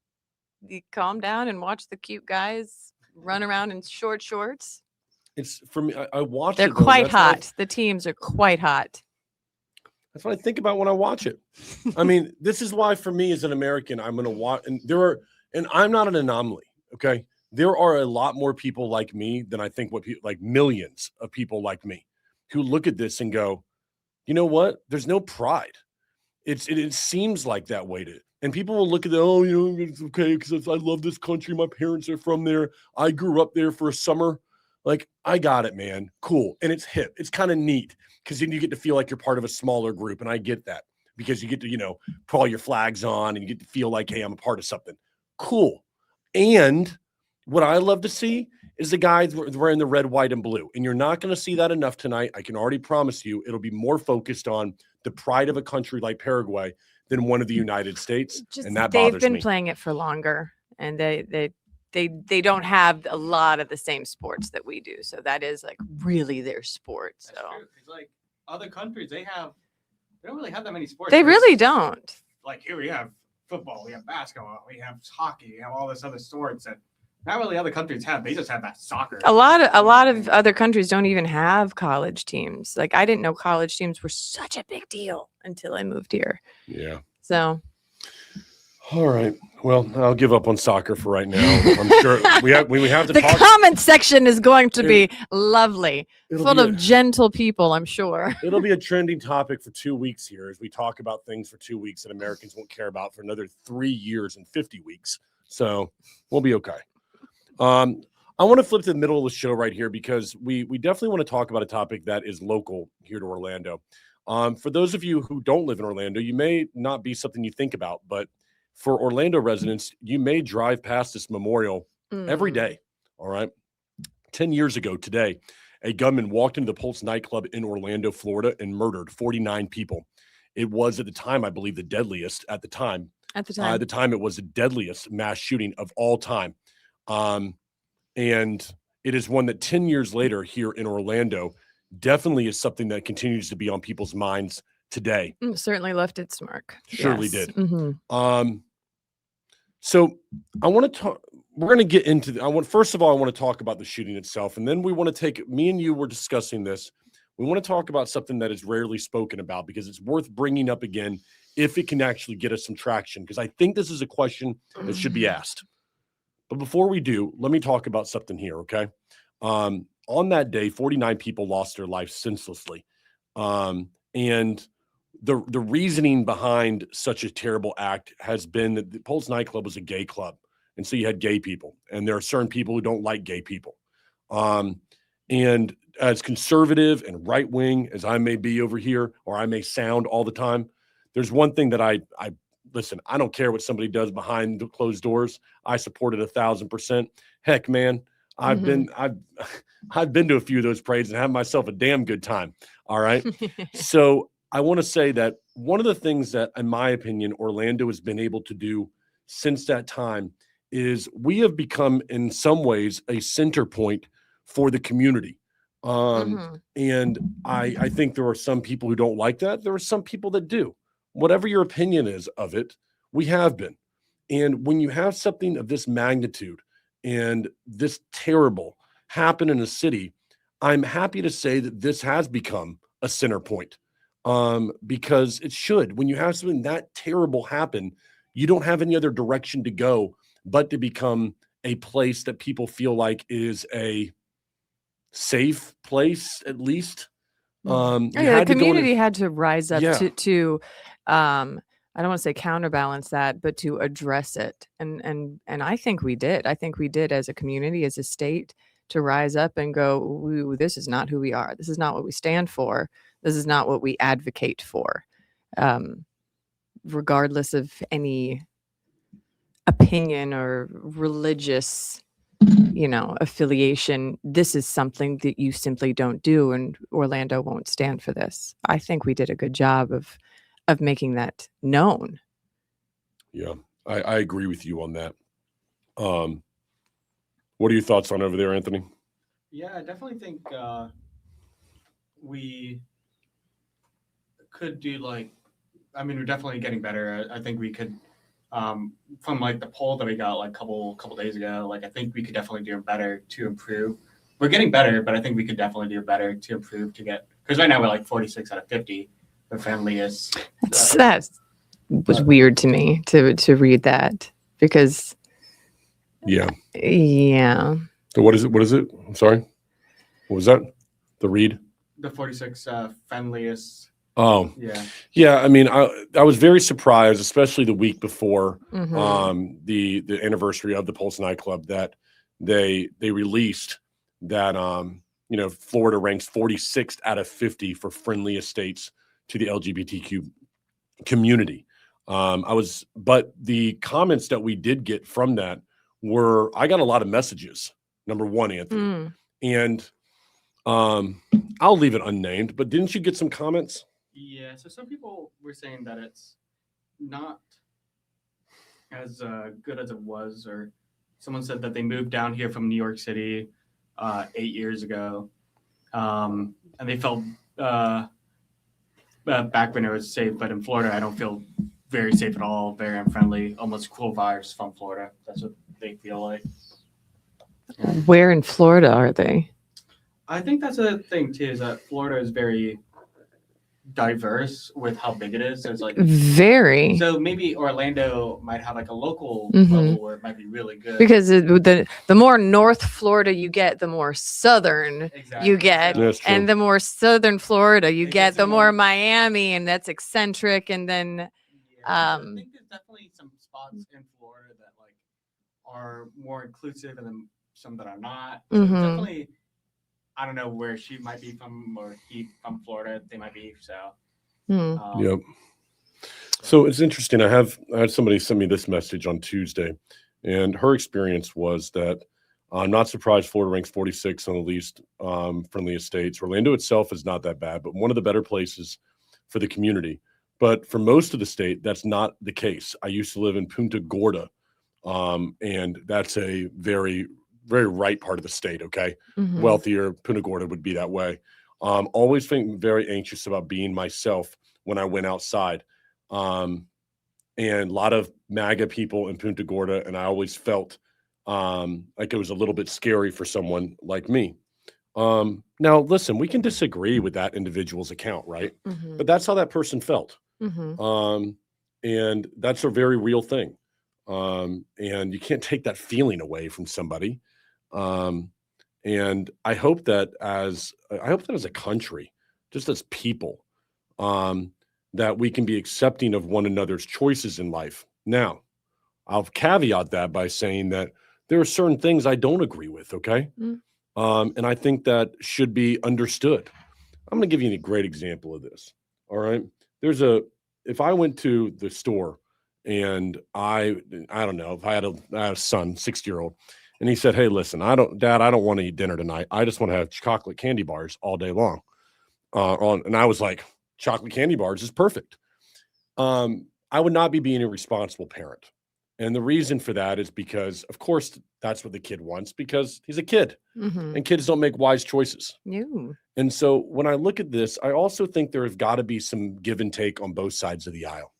you calm down and watch the cute guys run around in short shorts. It's for me. I watch They're it. Though. quite That's what hot. The teams are quite hot. That's what I think about when I watch it. I mean, this is why for me as an American, I'm going to watch, and I'm not an anomaly. Okay. There are a lot more people like me than I think like millions of people like me who look at this and go, you know what? There's no pride. It seems like that way and people will look at it's okay because I love this country. My parents are from there. I grew up there for a summer. Like, I got it, man. Cool. And it's hip. It's kind of neat because then you get to feel like you're part of a smaller group. And I get that because you get to, put all your flags on and you get to feel like, hey, I'm a part of something. Cool. And what I love to see is the guys wearing the red, white, and blue. And you're not going to see that enough tonight. I can already promise you it'll be more focused on the pride of a country like Paraguay than one of the United States. And that bothers me. They've been playing it for longer, and they don't have a lot of the same sports that we do. So that is like really their sport. So That's true. It's like other countries, they don't really have that many sports. they really don't. Like here we have football, we have basketball, we have hockey, we have all this other sports that not really other countries have. They just have that soccer. A lot of other countries don't even have college teams. Like, I didn't know college teams were such a big deal until I moved here. Yeah. So All right. Well, I'll give up on soccer for right now. I'm sure we have to the talk. comment section is going to be lovely, It'll full be of gentle people, I'm sure. It'll be a trending topic for 2 weeks here as we talk about things for 2 weeks that Americans won't care about for another 3 years and 50 weeks. So we'll be okay. I want to flip to the middle of the show right here because we definitely want to talk about a topic that is local here to Orlando. For those of you who don't live in Orlando, you may not be something you think about, but for Orlando residents, you may drive past this memorial every day. All right. 10 years ago today, a gunman walked into the Pulse nightclub in Orlando, Florida, and murdered 49 people. It was at the time, I believe, the deadliest at the time At the At time. the time, it was the deadliest mass shooting of all time. And it is one that 10 years later here in Orlando definitely is something that continues to be on people's minds today. Certainly left its mark. Surely Yes. did. Mhm. So I want to talk. We're going to get into. First of all, I want to talk about the shooting itself, and then we want to take. Me and you were discussing this. We want to talk about something that is rarely spoken about because it's worth bringing up again if it can actually get us some traction. Because I think this is a question that should be asked. But before we do, let me talk about something here, okay? On that day, 49 people lost their lives senselessly, and the reasoning behind such a terrible act has been that the Pulse nightclub was a gay club, and so you had gay people, and there are certain people who don't like gay people. And as conservative and right wing as I may be over here, or I may sound all the time, there's one thing that I listen. I don't care what somebody does behind the closed doors. I support it 1,000%. Heck, man, I've been to a few of those parades and had myself a damn good time. All right. So I want to say that one of the things that, in my opinion, Orlando has been able to do since that time is we have become, in some ways, a center point for the community. And I think there are some people who don't like that. There are some people that do. Whatever your opinion is of it, we have been. And when you have something of this magnitude and this terrible happen in a city, I'm happy to say that this has become a center point, because it should. When you have something that terrible happen, you don't have any other direction to go but to become a place that people feel like is a safe place, at least. The community had to rise up Yeah. to I don't want to say counterbalance that, but to address it. And I think we did. I think we did as a community, as a state, to rise up and go, "Ooh, this is not who we are. This is not what we stand for. This is not what we advocate for." Regardless of any opinion or religious, affiliation, this is something that you simply don't do, and Orlando won't stand for this. I think we did a good job of making that known. Yeah, I agree with you on that. What are your thoughts on over there, Anthony? Yeah, I definitely think we could do we're definitely getting better. I think we could, from like the poll that we got like couple days ago, like I think we could definitely do better to improve. We're getting better, but I think we could definitely do better to improve because right now we're like 46 out of 50. The friendliest. That was weird to me to read that because. Yeah. So what is it? I'm sorry. What was that? The read? The 46 friendliest. Oh, yeah. Yeah. I mean, I was very surprised, especially the week before the anniversary of the Pulse nightclub, that they released that Florida ranks 46th out of 50 for friendliest states to the LGBTQ community. But the comments that we did get from that were, I got a lot of messages. Number one, Anthony, and I'll leave it unnamed. But didn't you get some comments? Yeah. So some people were saying that it's not as good as it was, or someone said that they moved down here from New York City 8 years ago, and they felt back when it was safe, but in Florida, I don't feel very safe at all. Very unfriendly, almost cool vibes from Florida. That's what they feel like. Yeah. Where in Florida are they? I think that's a thing too. Is that Florida is very diverse with how big it is. So it's like very. So maybe Orlando might have like a local level where it might be really good. Because the more North Florida you get, the more southern you get, and the more southern Florida you get, the more Miami, and that's eccentric. And then I think there's definitely some spots in Florida that like are more inclusive, and then some that are not. So definitely. I don't know where she might be from or he from Florida. They might be so. Yep. So it's interesting. I had somebody send me this message on Tuesday, and her experience was that I'm not surprised Florida ranks 46 on the least friendliest states. Orlando itself is not that bad, but one of the better places for the community. But for most of the state, that's not the case. I used to live in Punta Gorda, and that's a very, very right part of the state. Okay, Mhm. wealthier Punta Gorda would be that way. Always feeling very anxious about being myself when I went outside. Um, and a lot of MAGA people in Punta Gorda, and I always felt like it was a little bit scary for someone like me. Now, listen, we can disagree with that individual's account, right? Mhm. But that's how that person felt. Mhm. And that's a very real thing. And you can't take that feeling away from somebody. Um, and I hope that as a country, just as people, um, that we can be accepting of one another's choices in life. Now, I'll caveat that by saying that there are certain things I don't agree with. Okay. Mm. And I think that should be understood. I'm going to give you a great example of this. All right. If I went to the store and I don't know, if I had a son, 6-year-old, and he said, "Hey, listen, Dad, I don't want to eat dinner tonight. I just want to have chocolate candy bars all day long." And I was like, chocolate candy bars is perfect. I would not be being a responsible parent. And the reason for that is because, of course, that's what the kid wants because he's a kid Mhm. and kids don't make wise choices. No. And so when I look at this, I also think there has got to be some give and take on both sides of the aisle.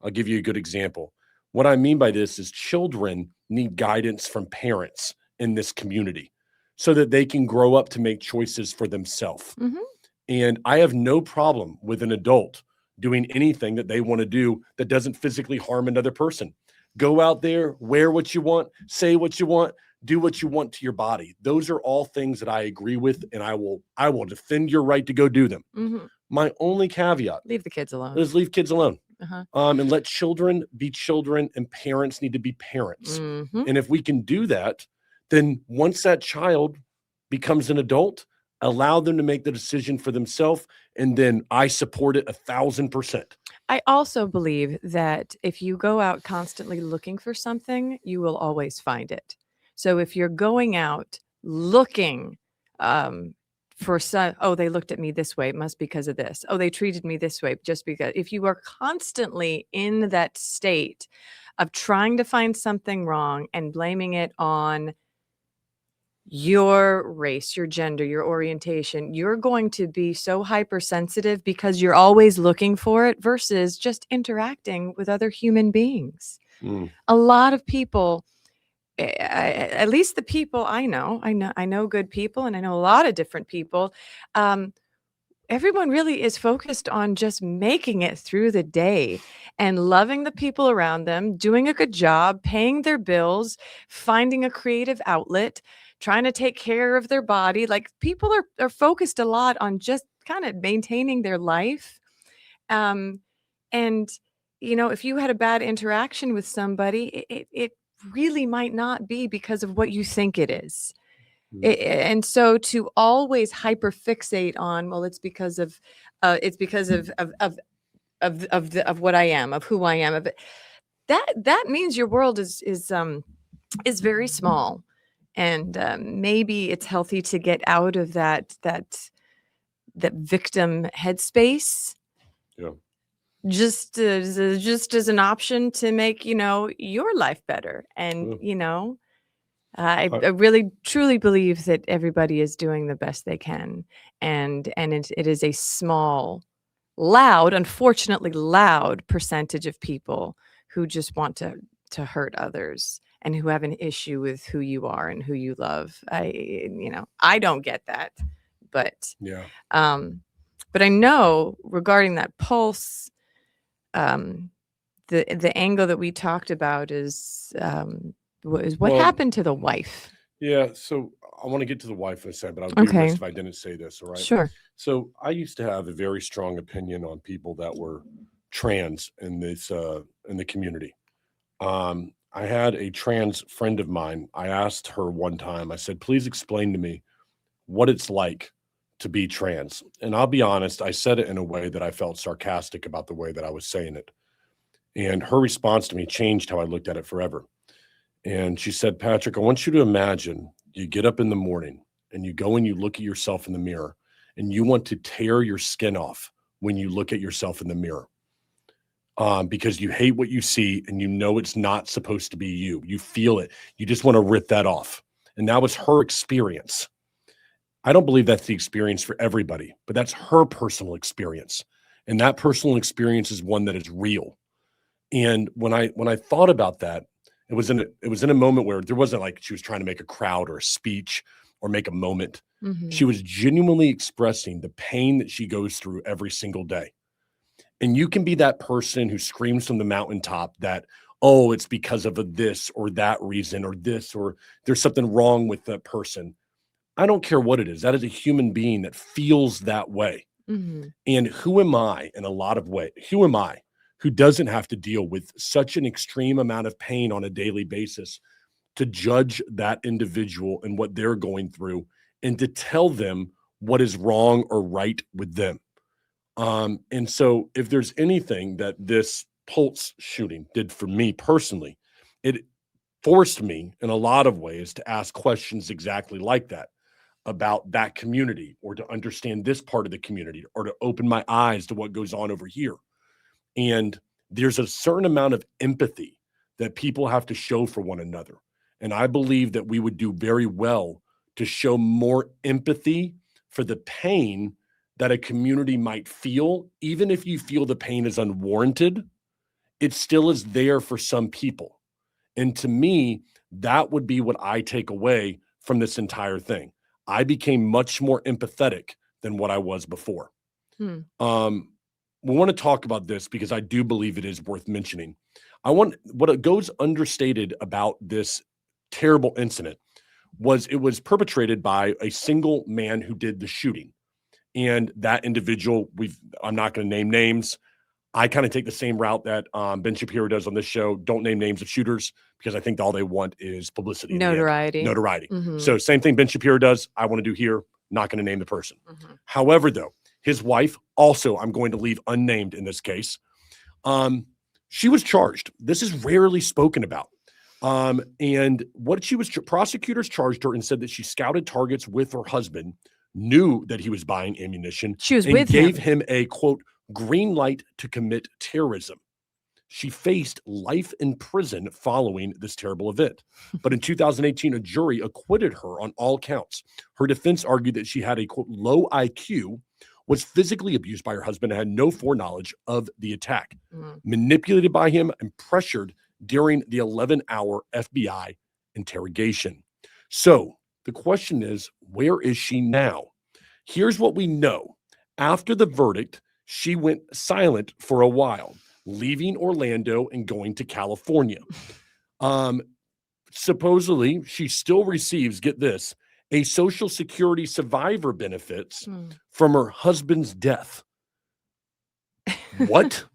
I'll give you a good example. What I mean by this is children need guidance from parents in this community so that they can grow up to make choices for themselves. Mhm. And I have no problem with an adult doing anything that they want to do that doesn't physically harm another person. Go out there, wear what you want, say what you want, do what you want to your body. Those are all things that I agree with, and I will defend your right to go do them. Mhm. My only caveat Leave the kids alone. is leave kids alone. Uh-huh. And let children be children, and parents need to be parents. Mhm. And if we can do that, then once that child becomes an adult, allow them to make the decision for themselves. And then I support it 1,000%. I also believe that if you go out constantly looking for something, you will always find it. So if you're going out looking for some, oh, they looked at me this way, it must be because of this. Oh, they treated me this way just because. If you are constantly in that state of trying to find something wrong and blaming it on your race, your gender, your orientation, you're going to be so hypersensitive because you're always looking for it versus just interacting with other human beings. Mm. A lot of people, at least the people I know good people, and I know a lot of different people. Everyone really is focused on just making it through the day and loving the people around them, doing a good job, paying their bills, finding a creative outlet, trying to take care of their body. Like people are focused a lot on just kind of maintaining their life. Um, and if you had a bad interaction with somebody, it really might not be because of what you think it is. And so to always hyperfixate on, well, it's because of what I am, of who I am, of it, that means your world is very small, and maybe it's healthy to get out of that victim headspace. Yeah. Just as an option to make your life better, and I really truly believe that everybody is doing the best they can, and it is a small, unfortunately loud percentage of people who just want to hurt others and who have an issue with who you are and who you love. I don't get that, but Yeah. but I know regarding that pulse, the angle that we talked about is what Well, happened to the wife. Yeah. So I want to get to the wife in a second, but I would be Okay. remiss if I didn't say this. All right. Sure. So I used to have a very strong opinion on people that were trans in the community. I had a trans friend of mine. I asked her one time, I said, please explain to me what it's like to be trans. And I'll be honest, I said it in a way that I felt sarcastic about the way that I was saying it. And her response to me changed how I looked at it forever. And she said, Patrick, I want you to imagine you get up in the morning and you go and you look at yourself in the mirror and you want to tear your skin off when you look at yourself in the mirror. because you hate what you see and you know it's not supposed to be you. You feel it. You just want to rip that off. And that was her experience. I don't believe that's the experience for everybody, but that's her personal experience. And that personal experience is one that is real. And when I thought about that, it was in a moment where there wasn't like she was trying to make a crowd or a speech or make a moment. Mhm. She was genuinely expressing the pain that she goes through every single day. And you can be that person who screams from the mountaintop that, oh, it's because of this or that reason or this, or there's something wrong with that person. I don't care what it is. That is a human being that feels that way. Mhm. And who am I in a lot of ways? Who am I who doesn't have to deal with such an extreme amount of pain on a daily basis to judge that individual and what they're going through and to tell them what is wrong or right with them? And so if there's anything that this Pulse shooting did for me personally, it forced me in a lot of ways to ask questions exactly like that about that community or to understand this part of the community or to open my eyes to what goes on over here. And there's a certain amount of empathy that people have to show for one another. And I believe that we would do very well to show more empathy for the pain that a community might feel, even if you feel the pain is unwarranted, it still is there for some people. And to me, that would be what I take away from this entire thing. I became much more empathetic than what I was before. Hmm. We want to talk about this because I do believe it is worth mentioning. What goes understated about this terrible incident was it was perpetrated by a single man who did the shooting. And that individual, I'm not going to name names. I kind of take the same route that Ben Shapiro does on this show. Don't name names of shooters because I think all they want is publicity. Notoriety. Notoriety. Mhm. So same thing Ben Shapiro does. I want to do here. Not going to name the person. Mhm. However, though, his wife also, I'm going to leave unnamed in this case. She was charged. This is rarely spoken about. And what prosecutors charged her and said that she scouted targets with her husband, knew that he was buying ammunition, She was and with gave him. him a quote green light to commit terrorism. She faced life in prison following this terrible event. But in 2018, a jury acquitted her on all counts. Her defense argued that she had a quote low IQ, was physically abused by her husband, and had no foreknowledge of the attack, manipulated by him and pressured during the 11-hour FBI interrogation. So the question is, where is she now? Here's what we know. After the verdict, she went silent for a while, leaving Orlando and going to California. Supposedly, she still receives, get this, a Social Security survivor benefits from her husband's death. What?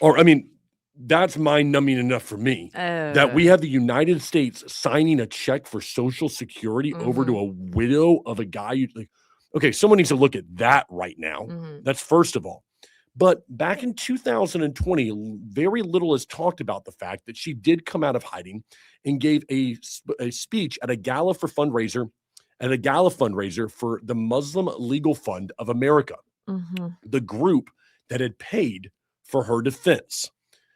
Or, I mean, that's mind-numbing enough for me that we have the United States signing a check for Social Security over to a widow of a guy. Okay, someone needs to look at that right now. That's first of all. But back in 2020, very little is talked about the fact that she did come out of hiding and gave a speech at a gala fundraiser for the Muslim Legal Fund of America, the group that had paid for her defense.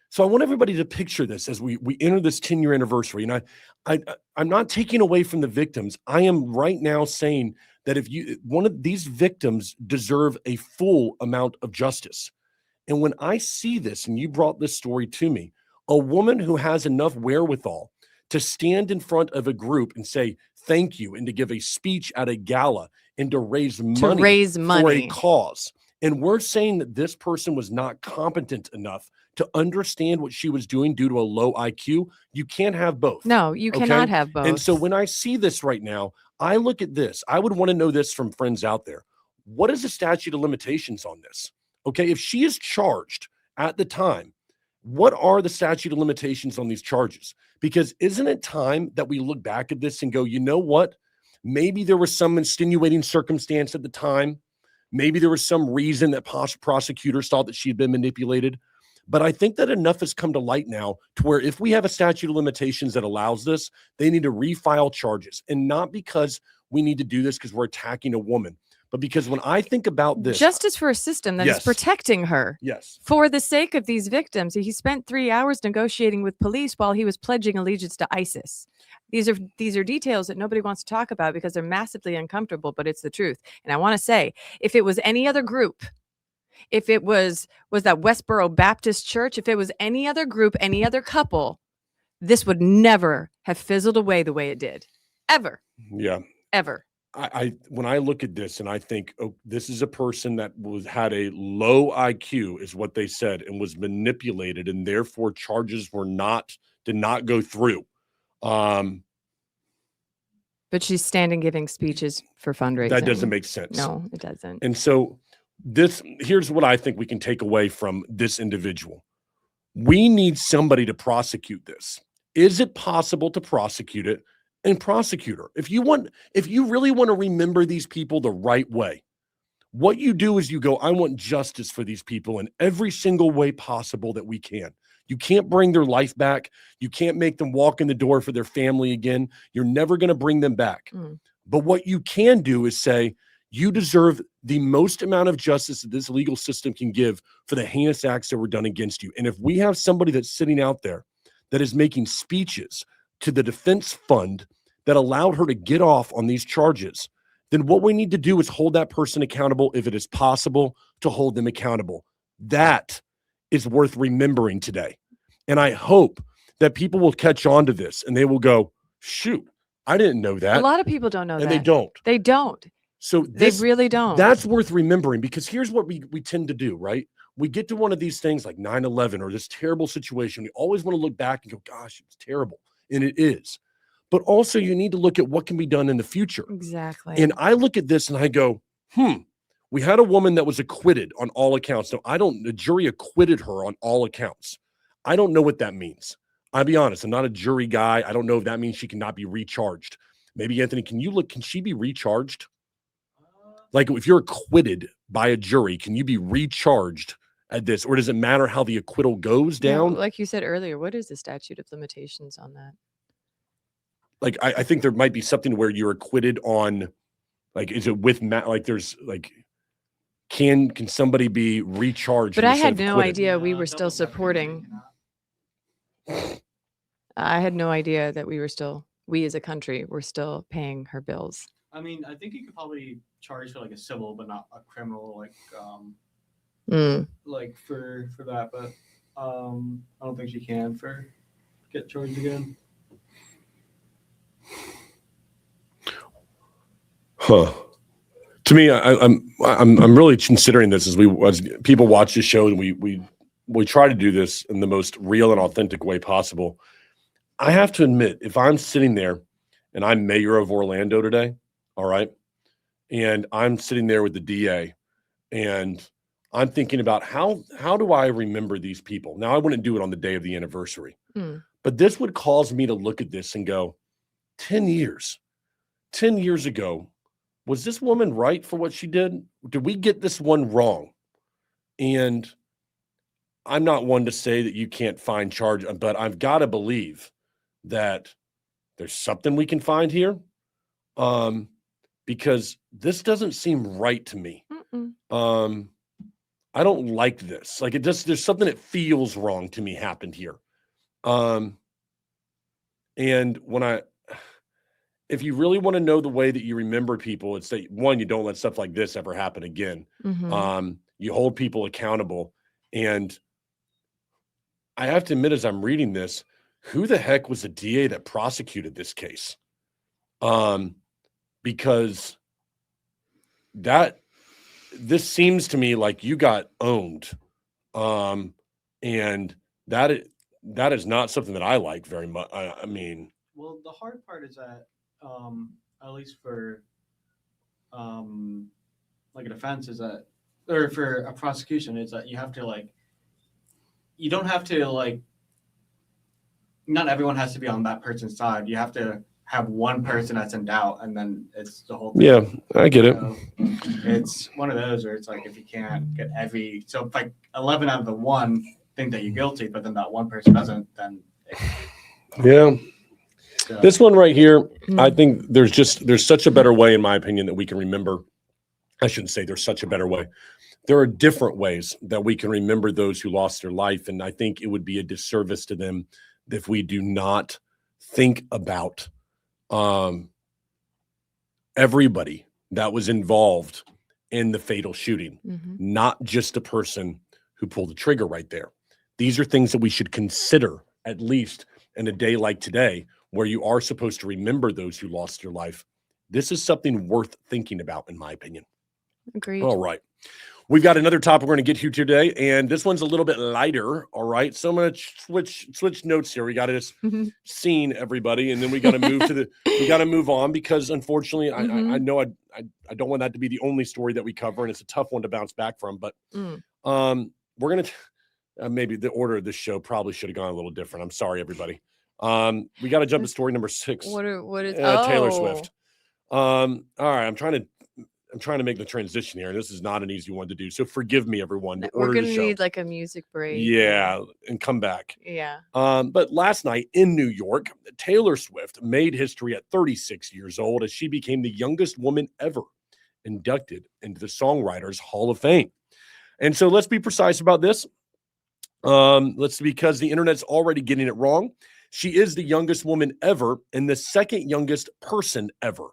So I want everybody to picture this as we enter this 10-year anniversary. And I'm not taking away from the victims. I am right now saying that one of these victims deserve a full amount of justice. And when I see this, and you brought this story to me, a woman who has enough wherewithal to stand in front of a group and say thank you and to give a speech at a gala and to raise money for a cause. And we're saying that this person was not competent enough to understand what she was doing due to a low IQ. You can't have both. No, you cannot have both. And so when I see this right now, I look at this. I would want to know this from friends out there. What is the statute of limitations on this? Okay, if she is charged at the time, what are the statute of limitations on these charges? Because isn't it time that we look back at this and go, you know what? Maybe there was some extenuating circumstance at the time. Maybe there was some reason that prosecutors thought that she had been manipulated. But I think that enough has come to light now to where if we have a statute of limitations that allows this, they need to refile charges. And not because we need to do this because we're attacking a woman, but because when I think about this, Justice for a system that is Yes. protecting her. yes, For the sake of these victims, he spent 3 hours negotiating with police while he was pledging allegiance to ISIS. These are details that nobody wants to talk about because they're massively uncomfortable, but it's the truth. And I want to say, if it was any other group, if it was that Westboro Baptist Church, if it was any other group, any other couple, this would never have fizzled away the way it did. Ever. yeah. Ever. I when I look at this and I think, oh, this is a person that had a low IQ, is what they said, and was manipulated, and therefore charges did not go through. But she's standing giving speeches for fundraising. That doesn't make sense. No, it doesn't. And so here's what I think we can take away from this individual. We need somebody to prosecute this. Is it possible to prosecute it and prosecute her? If you really want to remember these people the right way, what you do is you go, I want justice for these people in every single way possible that we can. You can't bring their life back. You can't make them walk in the door for their family again. You're never going to bring them back. But what you can do is say, you deserve the most amount of justice that this legal system can give for the heinous acts that were done against you. And if we have somebody that's sitting out there that is making speeches to the defense fund that allowed her to get off on these charges, then what we need to do is hold that person accountable if it is possible to hold them accountable. That is worth remembering today. And I hope that people will catch on to this and they will go, shoot, I didn't know that. A lot of people don't know that. And they don't. They don't. So They really don't. That's worth remembering, because here's what we tend to do, right? We get to one of these things like 9/11 or this terrible situation. We always want to look back and go, gosh, it's terrible. And it is. But also you need to look at what can be done in the future. Exactly. And I look at this and I go, we had a woman that was acquitted on all accounts. No, the jury acquitted her on all accounts. I don't know what that means. I'll be honest. I'm not a jury guy. I don't know if that means she cannot be recharged. Maybe Anthony, can she be recharged? Like if you're acquitted by a jury, can you be recharged at this? Or does it matter how the acquittal goes down? Like you said earlier, what is the statute of limitations on that? Like, I think there might be something where you're acquitted on, like, is it with like there's like, can somebody be recharged? But I had instead of no acquitted? idea we were still supporting. I had no idea that we as a country were still paying her bills. I mean, I think you could probably charge for like a civil, but not a criminal, like for that. But I don't think she can get charged again. Huh. To me, I'm really considering this as people watch this show, and we try to do this in the most real and authentic way possible. I have to admit, if I'm sitting there and I'm mayor of Orlando today, all right, and I'm sitting there with the DA, and I'm thinking about how do I remember these people? Now, I wouldn't do it on the day of the anniversary, but this would cause me to look at this and go, 10 years ago, was this woman right for what she did? Did we get this one wrong? And I'm not one to say that you can't find charge, but I've got to believe that there's something we can find here, because this doesn't seem right to me. I don't like this. Like, there's something that feels wrong to me happened here. And if you really want to know the way that you remember people, it's that, one, you don't let stuff like this ever happen again. You hold people accountable. And I have to admit, as I'm reading this, who the heck was the DA that prosecuted this case? Because this seems to me like you got owned. And that is not something that I like very much. I mean, well, the hard part is that, at least for like a defense, is that, or for a prosecution, is that you have to you don't have to not everyone has to be on that person's side. You have to have one person that's in doubt, and then it's the whole thing. Yeah, I get it. It's one of those where it's like, if you can't get so if 11 out of the one think that you're guilty, but then that one person doesn't, then yeah. This one right here, I think there's such a better way, in my opinion, that we can remember I shouldn't say there's such a better way. There are different ways that we can remember those who lost their life. And I think it would be a disservice to them if we do not think about everybody that was involved in the fatal shooting, not just the person who pulled the trigger right there. These are things that we should consider, at least in a day like today, where you are supposed to remember those who lost their life. This is something worth thinking about, in my opinion. Agreed. All right. We've got another topic we're going to get to today, and this one's a little bit lighter. All right. So I'm going to switch notes here. We got this scene, everybody, and then we got to move to we got to move on because unfortunately, I know I don't want that to be the only story that we cover, and it's a tough one to bounce back from. But we're going to maybe the order of this show probably should have gone a little different. I'm sorry, everybody. We got to jump to story number 6. What is Taylor Swift. All right. I'm trying to make the transition here, and this is not an easy one to do. So forgive me, everyone. We're going to need like a music break. Yeah, and come back. Yeah. But last night in New York, Taylor Swift made history at 36 years old as she became the youngest woman ever inducted into the Songwriters Hall of Fame. And so let's be precise about this. Because the internet's already getting it wrong. She is the youngest woman ever and the second youngest person ever.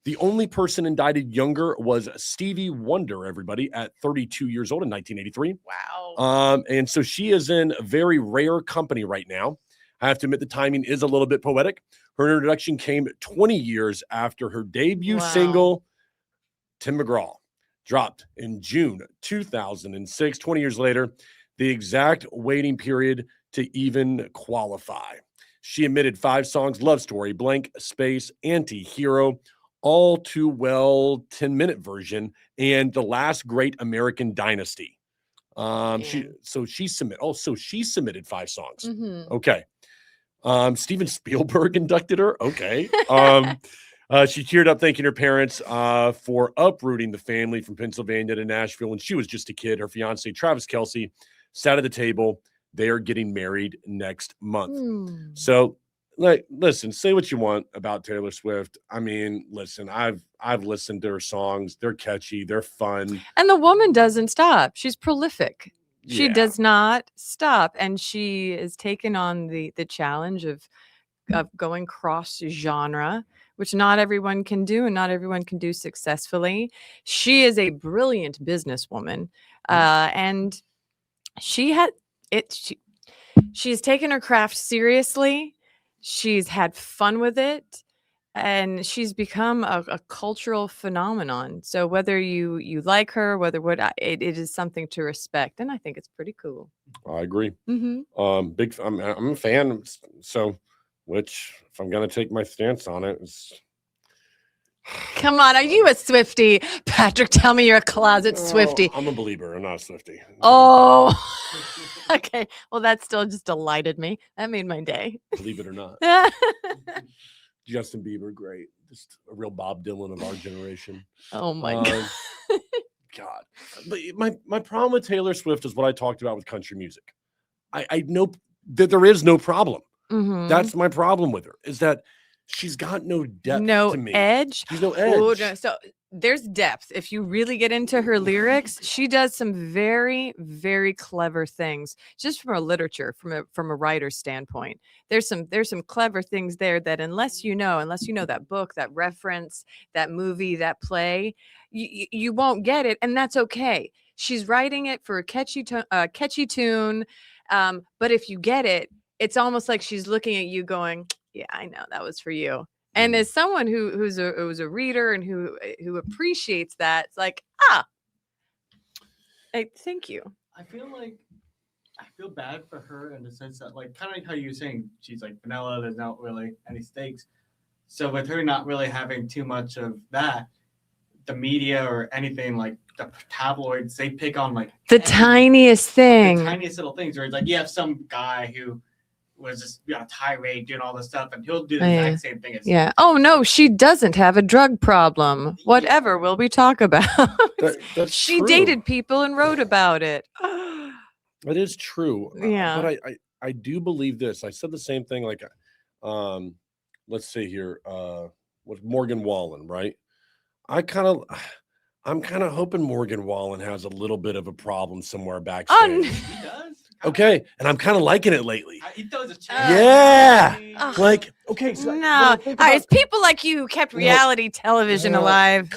The only person indicted younger was Stevie Wonder, everybody, at 32 years old in 1983. Wow. And so she is in a very rare company right now. I have to admit the timing is a little bit poetic. Her introduction came 20 years after her debut single, Tim McGraw, dropped in June 2006. 20 years later, the exact waiting period to even qualify. She admitted 5 songs: Love Story, Blank Space, Anti-Hero, All Too Well 10-minute version, and The Last Great American Dynasty. She submitted 5 songs. Okay. Steven Spielberg inducted her. Okay. She teared up thanking her parents for uprooting the family from Pennsylvania to Nashville when she was just a kid. Her fiance, Travis Kelce, sat at the table. They are getting married next month. So, listen, say what you want about Taylor Swift. I mean, listen, I've listened to her songs. They're catchy. They're fun. And the woman doesn't stop. She's prolific. She does not stop. And she is taken on the challenge of going cross genre, which not everyone can do and not everyone can do successfully. She is a brilliant businesswoman. And she's taken her craft seriously. She's had fun with it, and she's become a cultural phenomenon. So whether you like her, it is something to respect, and I think it's pretty cool. I agree. I'm a fan. So, if I'm gonna take my stance on it, come on, are you a Swiftie, Patrick? Tell me you're a closet Swiftie. I'm a believer. I'm not a Swiftie. Oh, okay. Well, that still just delighted me. That made my day. Believe it or not. Justin Bieber, great. Just a real Bob Dylan of our generation. Oh my God. God. But my problem with Taylor Swift is what I talked about with country music. I know that there is no problem. That's my problem with her, is that she's got no depth to me. Edge. She's no edge. Oh, no. So there's depth. If you really get into her lyrics, she does some very, very clever things. Just from a literature, from a writer's standpoint, there's some clever things there that unless you know that book, that reference, that movie, that play, you won't get it, and that's okay. She's writing it for a catchy tune, but if you get it, it's almost like she's looking at you going, yeah, I know that was for you. And as someone who's a reader and who appreciates that, it's like, thank you. I feel bad for her in the sense that, like, kind of like how you were saying, she's like vanilla, there's not really any stakes. So with her not really having too much of that, the media or anything, like the tabloids, they pick on like the tiniest thing, the tiniest little things, where it's like you have some guy who was just a tirade doing all this stuff, and he'll do the exact same thing as oh no, she doesn't have a drug problem. Whatever will we talk about? That's she true. dated people and wrote about it. That is true. Yeah. But I do believe this. I said the same thing, like let's see here, with Morgan Wallen, right? I'm kind of hoping Morgan Wallen has a little bit of a problem somewhere Oh, backstage. He does. Okay, and I'm kind of liking it lately. He throws a chair. Yeah, like okay, so no. when I think about- It's people like you who kept reality television alive.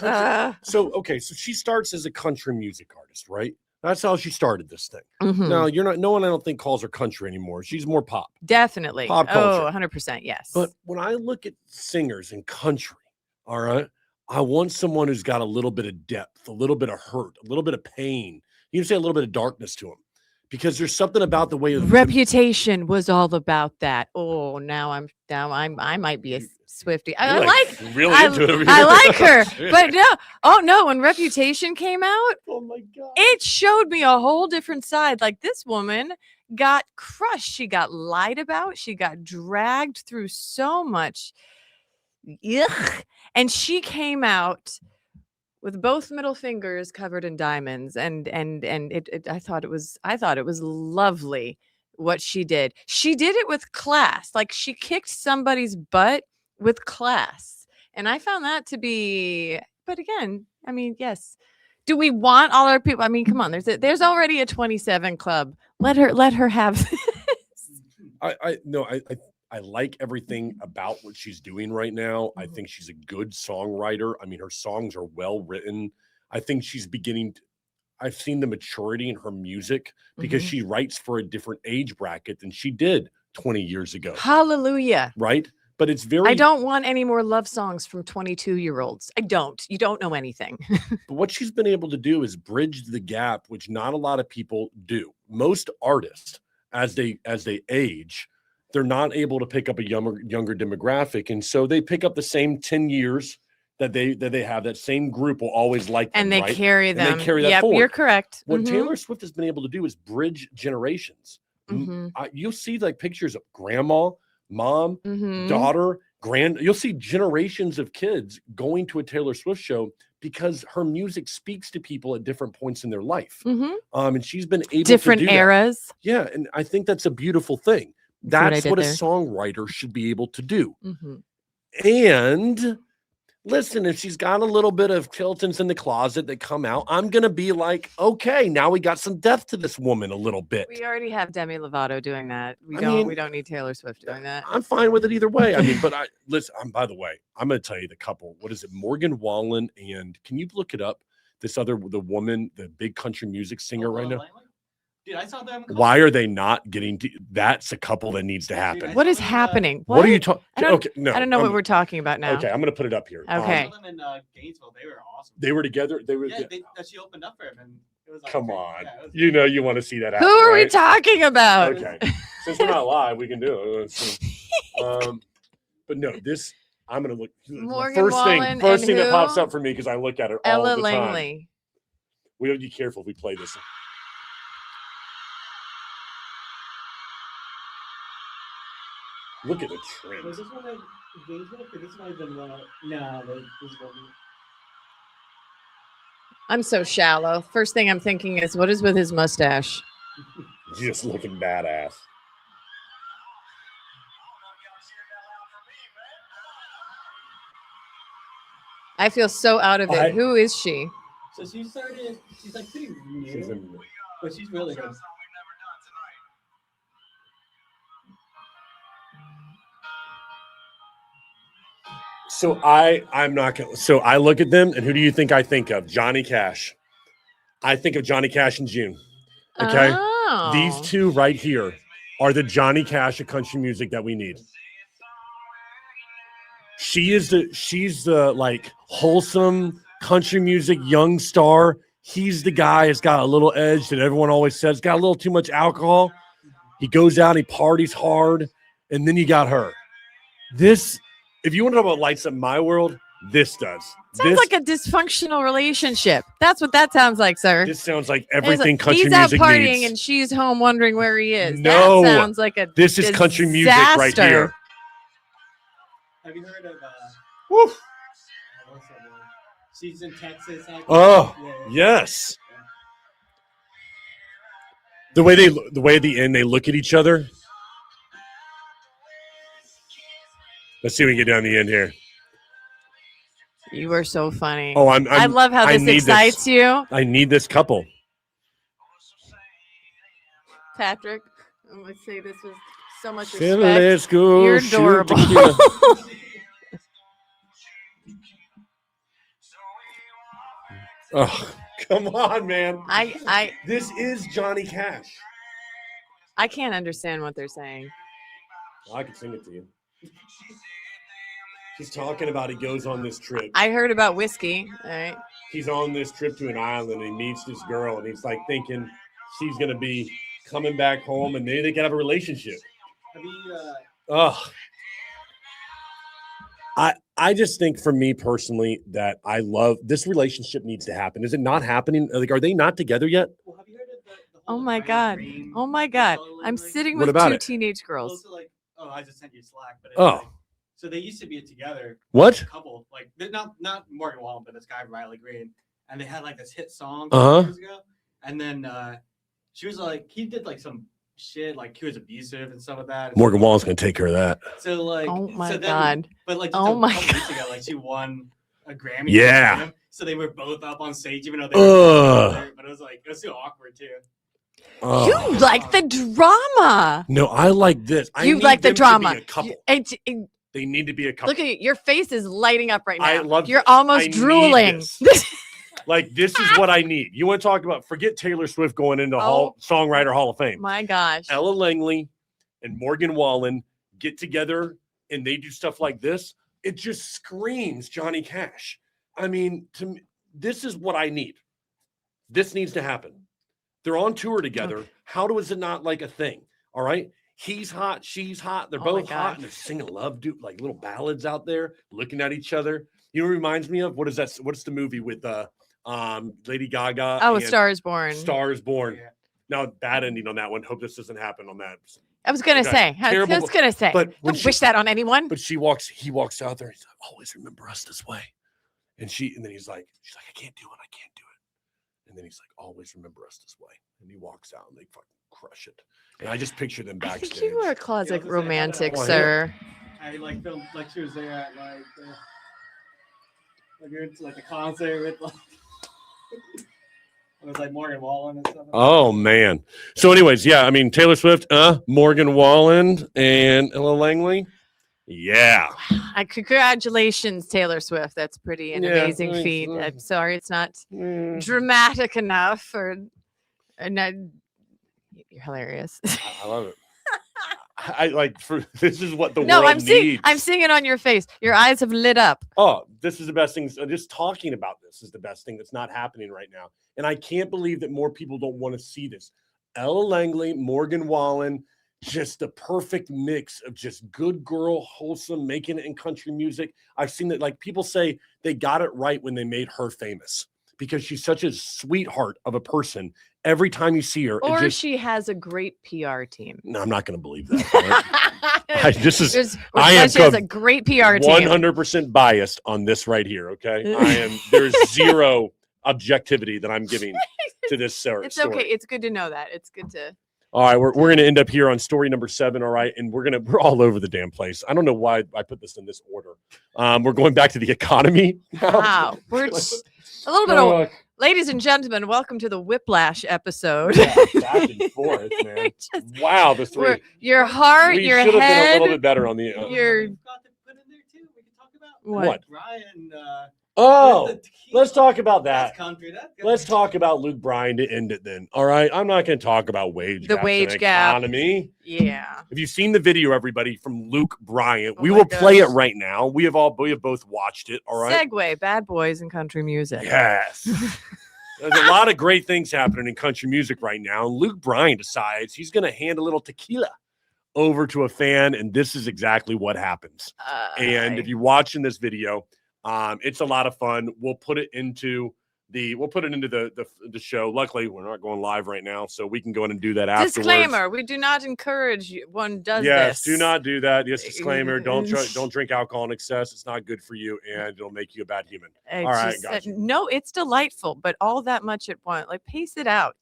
so okay, so she starts as a country music artist, right? That's how she started this thing. Mhm. Now you're not. No one I don't think calls her country anymore. She's more pop. Definitely. Pop culture. 100%. Yes. But when I look at singers in country, all right, I want someone who's got a little bit of depth, a little bit of hurt, a little bit of pain. You can say a little bit of darkness to them, because there's something about the way Reputation was all about that. Oh, now I might be a Swiftie. I like really I, into it over here. I like her, but no. Oh no, when Reputation came out, Oh my god. it showed me a whole different side. Like this woman got crushed. She got lied about. She got dragged through so much. Yuck. And she came out with both middle fingers covered in diamonds. And I thought it was lovely what she did. She did it with class. Like she kicked somebody's butt with class. And I found that to be, but again, I mean, yes. Do we want all our people? I mean, come on. There's already a 27 club. Let her have this. I like everything about what she's doing right now. I think she's a good songwriter. I mean, her songs are well written. I think she's I've seen the maturity in her music because she writes for a different age bracket than she did 20 years ago. Hallelujah. Right? But it's very. I don't want any more love songs from 22-year-olds. I don't. You don't know anything. But what she's been able to do is bridge the gap, which not a lot of people do. Most artists, as they age, they're not able to pick up a younger demographic, and so they pick up the same 10 years that they have. That same group will always like them, And they right? carry them. And they carry that yep, forward. you're correct. What Taylor Swift has been able to do is bridge generations. Mhm. You'll see like pictures of grandma, mom, Mhm. daughter, you'll see generations of kids going to a Taylor Swift show because her music speaks to people at different points in their life. Mhm. And she's been able Different to do eras. that. Yeah, and I think that's a beautiful thing. See what I That's did what a there? songwriter should be able to do. Mhm. And listen, if she's got a little bit of Tiltons in the closet that come out, I'm going to be like, okay, now we got some depth to this woman a little bit. We already have Demi Lovato doing that. We I don't mean, need Taylor Swift doing that. I'm fine with it either way. I mean, but by the way, I'm going to tell you the couple. What is it? Morgan Wallen, and can you look it up? The woman, the big country music singer right now. Dude, I saw them. Why are they not getting to? That's a couple that needs to happen. What is happening? What are you talking? Okay, no, I don't know what we're talking about now. Okay, I'm going to put it up here. Okay. I saw them in Gainesville. They were awesome. They were together. They were. Yeah, she opened up for him, and it was like, Come crazy. on, Yeah, it was you know you want to see that. Who are we talking about? Okay, since we're not live, we can do it. But no, this I'm gonna look. Morgan first Wallen thing that who? pops up for me because I look at her all Ella the time. Langley. We have to be careful if we play this. Look at the trim. Was this one at Gainesville? This might have been this one. I'm so shallow. First thing I'm thinking is, what is with his mustache? Just looking badass. I feel so out of it. Who is she? So she's like pretty new, She's in- but she's really good. So I'm not gonna. So I look at them, and who do you think I think of? Johnny Cash. I think of Johnny Cash in June. Okay, Oh. these two right here are the Johnny Cash of country music that we need. She's the like wholesome country music young star. He's the guy that's got a little edge that everyone always says got a little too much alcohol. He goes out, he parties hard, and then you got her. This, if you want to know about lights up my world, this does. Sounds like a dysfunctional relationship. That's what that sounds like, sir. This sounds like It's everything like, country he's out music partying needs. and she's home wondering where he is. No. That sounds like a This is country music right disaster. here. Have you heard of? Woo. What's that one? She's in Texas. Oh, Yeah. yes. The way at the end they look at each other. Let's see if we can get down the end here. You are so funny. Oh, I love how I this need excites you, I need this couple. Patrick. I'm gonna say this with so much Phil, respect. let's go You're shoot adorable. tequila. Oh, come on, man. This is Johnny Cash. I can't understand what they're saying. I can sing it to you. He's talking about he goes on this trip. I heard about whiskey. All right. He's on this trip to an island and he meets this girl and he's like thinking she's gonna be coming back home and they can have a relationship. Have you, I just think for me personally that I love this relationship needs to happen. Is it not happening? Like, are they not together yet? well, have you heard of the Oh whole my Ryan god. Green Oh my god. solo I'm thing? sitting What with about two it? teenage Well, girls. so like, I just sent you Slack, but it's Oh. like, so they used to be together. What? A couple, like they're not Morgan Wallen, but this guy Riley Green, and they had like this hit song Uh-huh. years ago, and then she was like, he did like some shit, like he was abusive and stuff like that. And Morgan Wallen's gonna take care of that. So like, Oh my so then, god. But like, just Oh a my couple weeks ago, like she won a Grammy. Yeah. for him, so they were both up on stage, even though they were together, but it was so awkward too. Oh. You like the drama. No, I like this. I You need like the them to drama. be a couple. They need to be a couple. Look at you. Your face is lighting up right now. I love You're this. almost I need drooling. this. Like, this is what I need. You want to talk about, forget Taylor Swift going into Songwriter Hall of Fame. My gosh. Ella Langley and Morgan Wallen get together and they do stuff like this. It just screams Johnny Cash. I mean, to me, this is what I need. This needs to happen. They're on tour together. Okay. How is it not like a thing? All right. He's hot. She's hot. They're Oh my both hot. gosh. And they're singing love, dude, like little ballads out there, looking at each other. You know what it reminds me of? What is that? What's the movie with Lady Gaga? Oh, A and Star is Born. Star is Born. Yeah. Now, bad ending on that one. Hope this doesn't happen on that. I was gonna Okay, say. I terrible, was gonna say. but when Don't she- wish that on anyone. But he walks out there. He's like, always remember us this way. And then he's like, she's like, I can't do it. I can't do it. And then he's like, always remember us this way. And he walks out and they fucking crush it. And I just picture them I backstage. think you are a closet Yeah, I was gonna say, romantic, Oh, yeah. sir. I like filmed like she was there at like you're into like a concert with like it was like Morgan Wallen and stuff. Oh man. So, anyways, yeah, I mean Taylor Swift, Morgan Wallen and Ella Langley. Yeah. Congratulations, Taylor Swift. That's pretty an Yeah, amazing thanks. feat. I'm sorry it's not Mm, dramatic enough or not. You're hilarious. I love it. I like this is what the No, world I'm seeing needs. it on your face. Your eyes have lit up. Oh, this is the best thing. Just talking about this is the best thing that's not happening right now. And I can't believe that more people don't want to see this. Ella Langley, Morgan Wallen, just the perfect mix of just good girl, wholesome, making it in country music. I've seen that, like, people say they got it right when they made her famous because she's such a sweetheart of a person. Every time you see her, Or it just, she has a great PR team. no, I'm not going to believe that. This is I am she has a great PR team. 100% biased on this right here. Okay, there's zero objectivity that I'm giving to this story. It's okay. It's good to know that. It's good to. All right, we're going to end up here on story number 7. All right, and we're all over the damn place. I don't know why I put this in this order. We're going back to the economy. Wow, we're just a little bit of. Ladies and gentlemen, welcome to the Whiplash episode. Yeah, back and forth, man. Wow, the three. Your heart, We your should have been a head. little bit better on the. Your- Got to put in there too. We can talk about What? Ryan. Oh, with the tequila. let's talk about That's that. country. That's good. Let's talk about Luke Bryan to end it then. All right. I'm not going to talk about wage The gaps wage and gap. economy. Yeah. If you've seen the video, everybody, from Luke Bryan, Oh we my will play it gosh. right now. We have both watched it. All right. Segue, bad boys in country music. Yes. There's a lot of great things happening in country music right now. And Luke Bryan decides he's going to hand a little tequila over to a fan. And this is exactly what happens. And if you're watching this video, it's a lot of fun. We'll put it into the show. Luckily, we're not going live right now, so we can go in and do that afterwards. Disclaimer: we do not encourage one does Yes, this. do not do that. Yes, disclaimer: don't drink alcohol in excess. It's not good for you, and it'll make you a bad human. It's All right, just, got you. no, it's delightful, but all that much at once, like pace it out.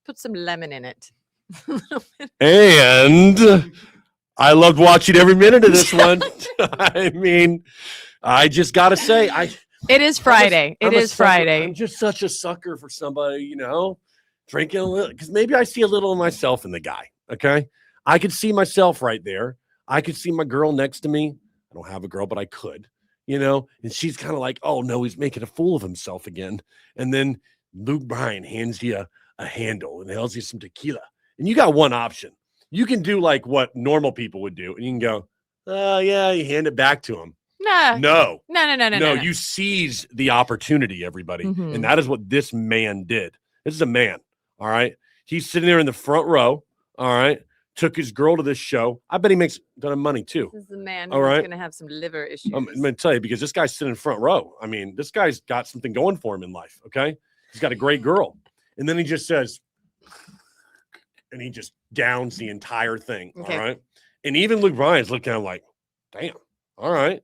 Put some lemon in it. And I loved watching every minute of this one. I mean, I just got to say, It is Friday. It is Friday. I'm just such a sucker for somebody, drinking a little, because maybe I see a little of myself in the guy. Okay. I could see myself right there. I could see my girl next to me. I don't have a girl, but I could, and she's kind of like, oh no, he's making a fool of himself again. And then Luke Bryan hands you a handle and tells you some tequila. And you got one option. You can do like what normal people would do. And you can go, oh yeah, you hand it back to him. No. You seize the opportunity, everybody. Mhm. And that is what this man did. This is a man. All right. He's sitting there in the front row. All right. Took his girl to this show. I bet he makes a ton of money too. This is the man All who's right. going to have some liver issues. I'm going to tell you, because this guy's sitting in front row. I mean, this guy's got something going for him in life. Okay. He's got a great girl. And then he just says, and he just downs the entire thing. Okay. All right. And even Luke Bryan's looking at him like, damn. All right.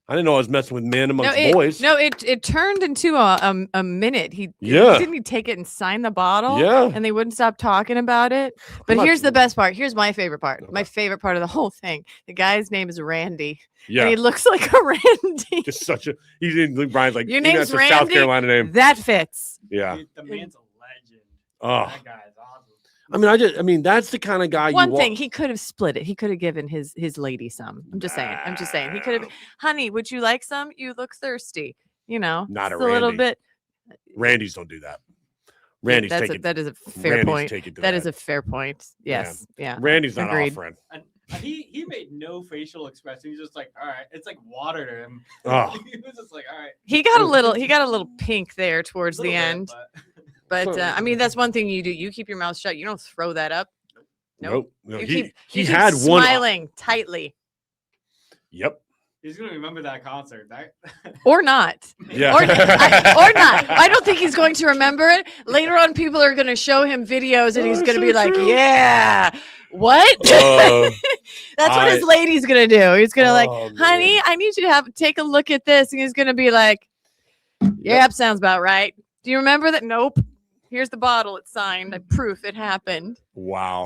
I didn't know I was messing with men amongst boys. It turned into a minute. Didn't he take it and sign the bottle? Yeah. And they wouldn't stop talking about it. But here's the best part. Here's my favorite part. Okay. My favorite part of the whole thing. The guy's name is Randy. Yeah. And he looks like a Randy. Just such a, he's in Luke Bryan's like, Your name's that's a Randy? South Carolina name. That fits. Yeah. The man's a legend. Oh, That guy's awesome. I mean, that's the kind of guy One thing, he could have split it. He could have given his lady some. I'm just saying. He could have, honey, would you like some? You look thirsty. Not just a a little Randy. bit. Randy's don't do that. Randy's That is a fair Randy's point. take it to That is a fair point. Yes. Yeah. Randy's not Agreed. off, friend. And he made no facial expression. He's just like, all right. It's like water to him. Oh. He was just like, all right. He got a little pink there towards Little the bit, end. but- But I mean, that's one thing you do. You keep your mouth shut. You don't throw that up. Nope. No, You he keep had one. smiling tightly Yep. He's gonna remember that concert. That or not. Yeah. Or not. I don't think he's going to remember it. Later on, people are going to show him videos and he's going to be like, yeah, what? That's what his lady's going to do. He's going to like, honey, I need you to take a look at this. And he's going to be like, yep, sounds about right. Do you remember that? Nope. Here's the bottle. It's signed. I proof it happened. Wow.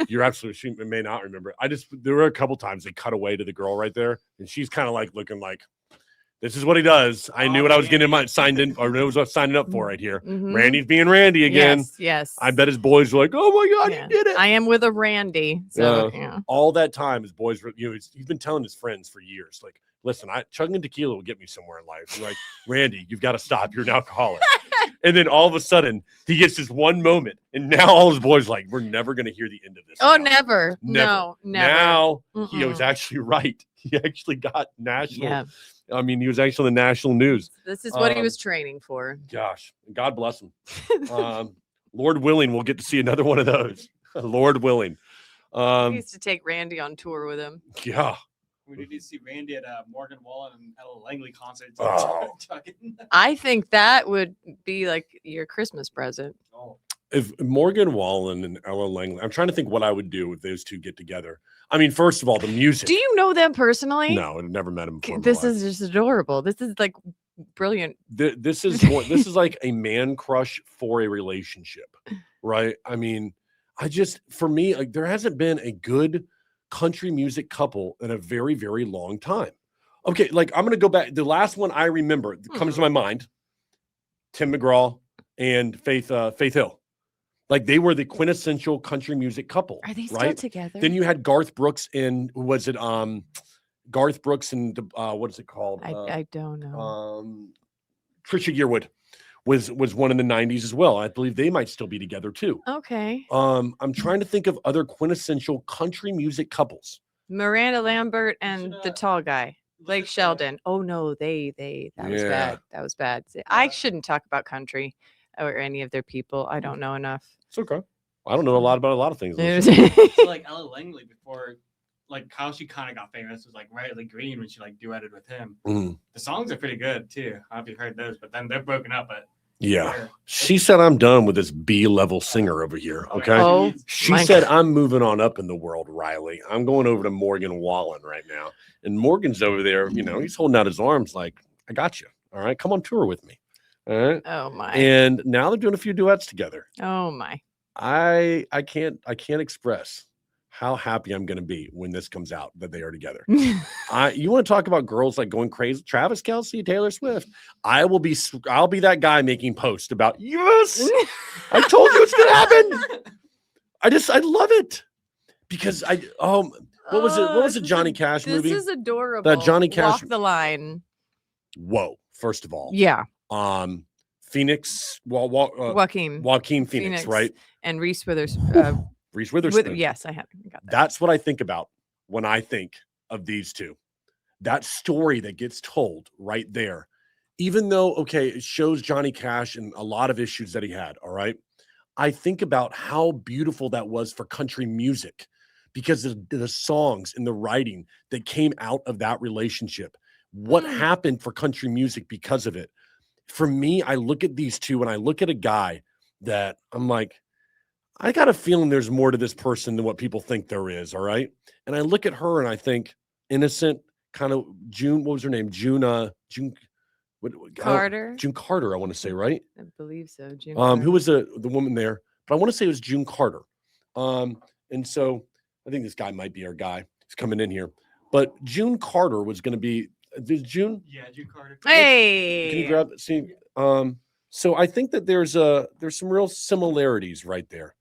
You're absolutely, she may not remember. There were a couple times they cut away to the girl right there. And she's kind of like looking like, this is what he does. I knew what I was getting signed in, or knew what I was signing up for right here. Mhm. Randy's being Randy again. Yes. I bet his boys were like, oh my God, Yeah. you did it. I am with a Randy. So, yeah. All that time, his boys were, he's been telling his friends for years, like, listen, chugging tequila will get me somewhere in life. They're like, Randy, you've got to stop. You're an alcoholic. And then all of a sudden, he gets this one moment, and now all his boys are like, we're never going to hear the end of this. Oh, now. never. No, never. Now he was Mm-mm. actually right. He actually got national. Yeah. I mean, he was actually on the national news. This is what he was training for. Gosh, God bless him. Lord willing, we'll get to see another one of those. Lord willing. He used to take Randy on tour with him. Yeah. we need to see Randy at Morgan Wallen and Ella Langley concerts. Oh. I think that would be like your Christmas present. Oh. If Morgan Wallen and Ella Langley, I'm trying to think what I would do if those two get together. I mean, first of all, the music. Do you know them personally? No, I've never met him before. in my This life. is just adorable. This is like brilliant. This is like a man crush for a relationship, right? I mean, for me, like, there hasn't been a good country music couple in a very, very long time. Okay, like I'm gonna go back. The last one I remember that comes to my mind: Tim McGraw and Faith Hill. Like they were the quintessential country music couple. Are they still right? together? Then you had Garth Brooks and was it Garth Brooks and what is it called? I don't know. Trisha Yearwood was one in the 90s as well. I believe they might still be together too. Okay. I'm trying to think of other quintessential country music couples. Miranda Lambert and the tall guy, Blake Sheldon. Oh no, that was Yeah. bad. That was bad. I shouldn't talk about country or any of their people. I don't know enough. It's okay. I don't know a lot about a lot of things. So like Ella Langley before, like how she kind of got famous was like Riley Green when she like duetted with him. Mhm. The songs are pretty good too. I don't know if you've heard those, but then they're broken up. But Yeah. She said, I'm done with this B-level singer over here. Okay. Oh, She my said, God. I'm moving on up in the world, Riley. I'm going over to Morgan Wallen right now. And Morgan's over there, he's holding out his arms like, I got you. All right. Come on tour with me. All right. Oh my. And now they're doing a few duets together. Oh my. I can't express how happy I'm going to be when this comes out that they are together. You want to talk about girls like going crazy? Travis Kelce, Taylor Swift. I'll be that guy making posts about, yes, I told you it's going to happen. I love it because what was it Johnny Cash movie? This is adorable. That Johnny Cash. Walk the Line. Whoa! First of all, Yeah. Phoenix. Joaquin Phoenix, right? And Reese Witherspoon. Reese Witherspoon. Yes, I have got that. That's what I think about when I think of these two. That story that gets told right there, even though it shows Johnny Cash and a lot of issues that he had. All right. I think about how beautiful that was for country music because of the songs and the writing that came out of that relationship. What happened for country music because of it? For me, I look at these two and I look at a guy that I'm like, I got a feeling there's more to this person than what people think there is. All right. And I look at her and I think innocent kind of June. What was her name? June Carter. June Carter, I want to say, right? I believe so. June Who was the woman there? But I want to say it was June Carter. And so I think this guy might be our guy. He's coming in here. But June Carter was going to be June. Yeah, June Carter. Hey. Can you grab it? See, so I think that there's some real similarities right there.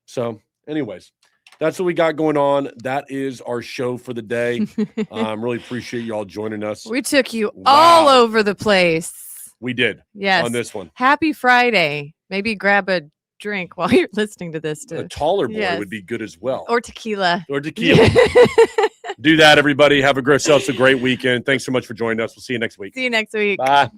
So anyways, that's what we got going on. That is our show for the day. Really appreciate you all joining us. We took you all Wow. over the place. We did. Yes. On this one. Happy Friday. Maybe grab a drink while you're listening to this. A taller boy Yes. would be good as well. Or tequila. Or tequila. Do that, everybody. Have yourselves a great weekend. Thanks so much for joining us. We'll see you next week. See you next week. Bye.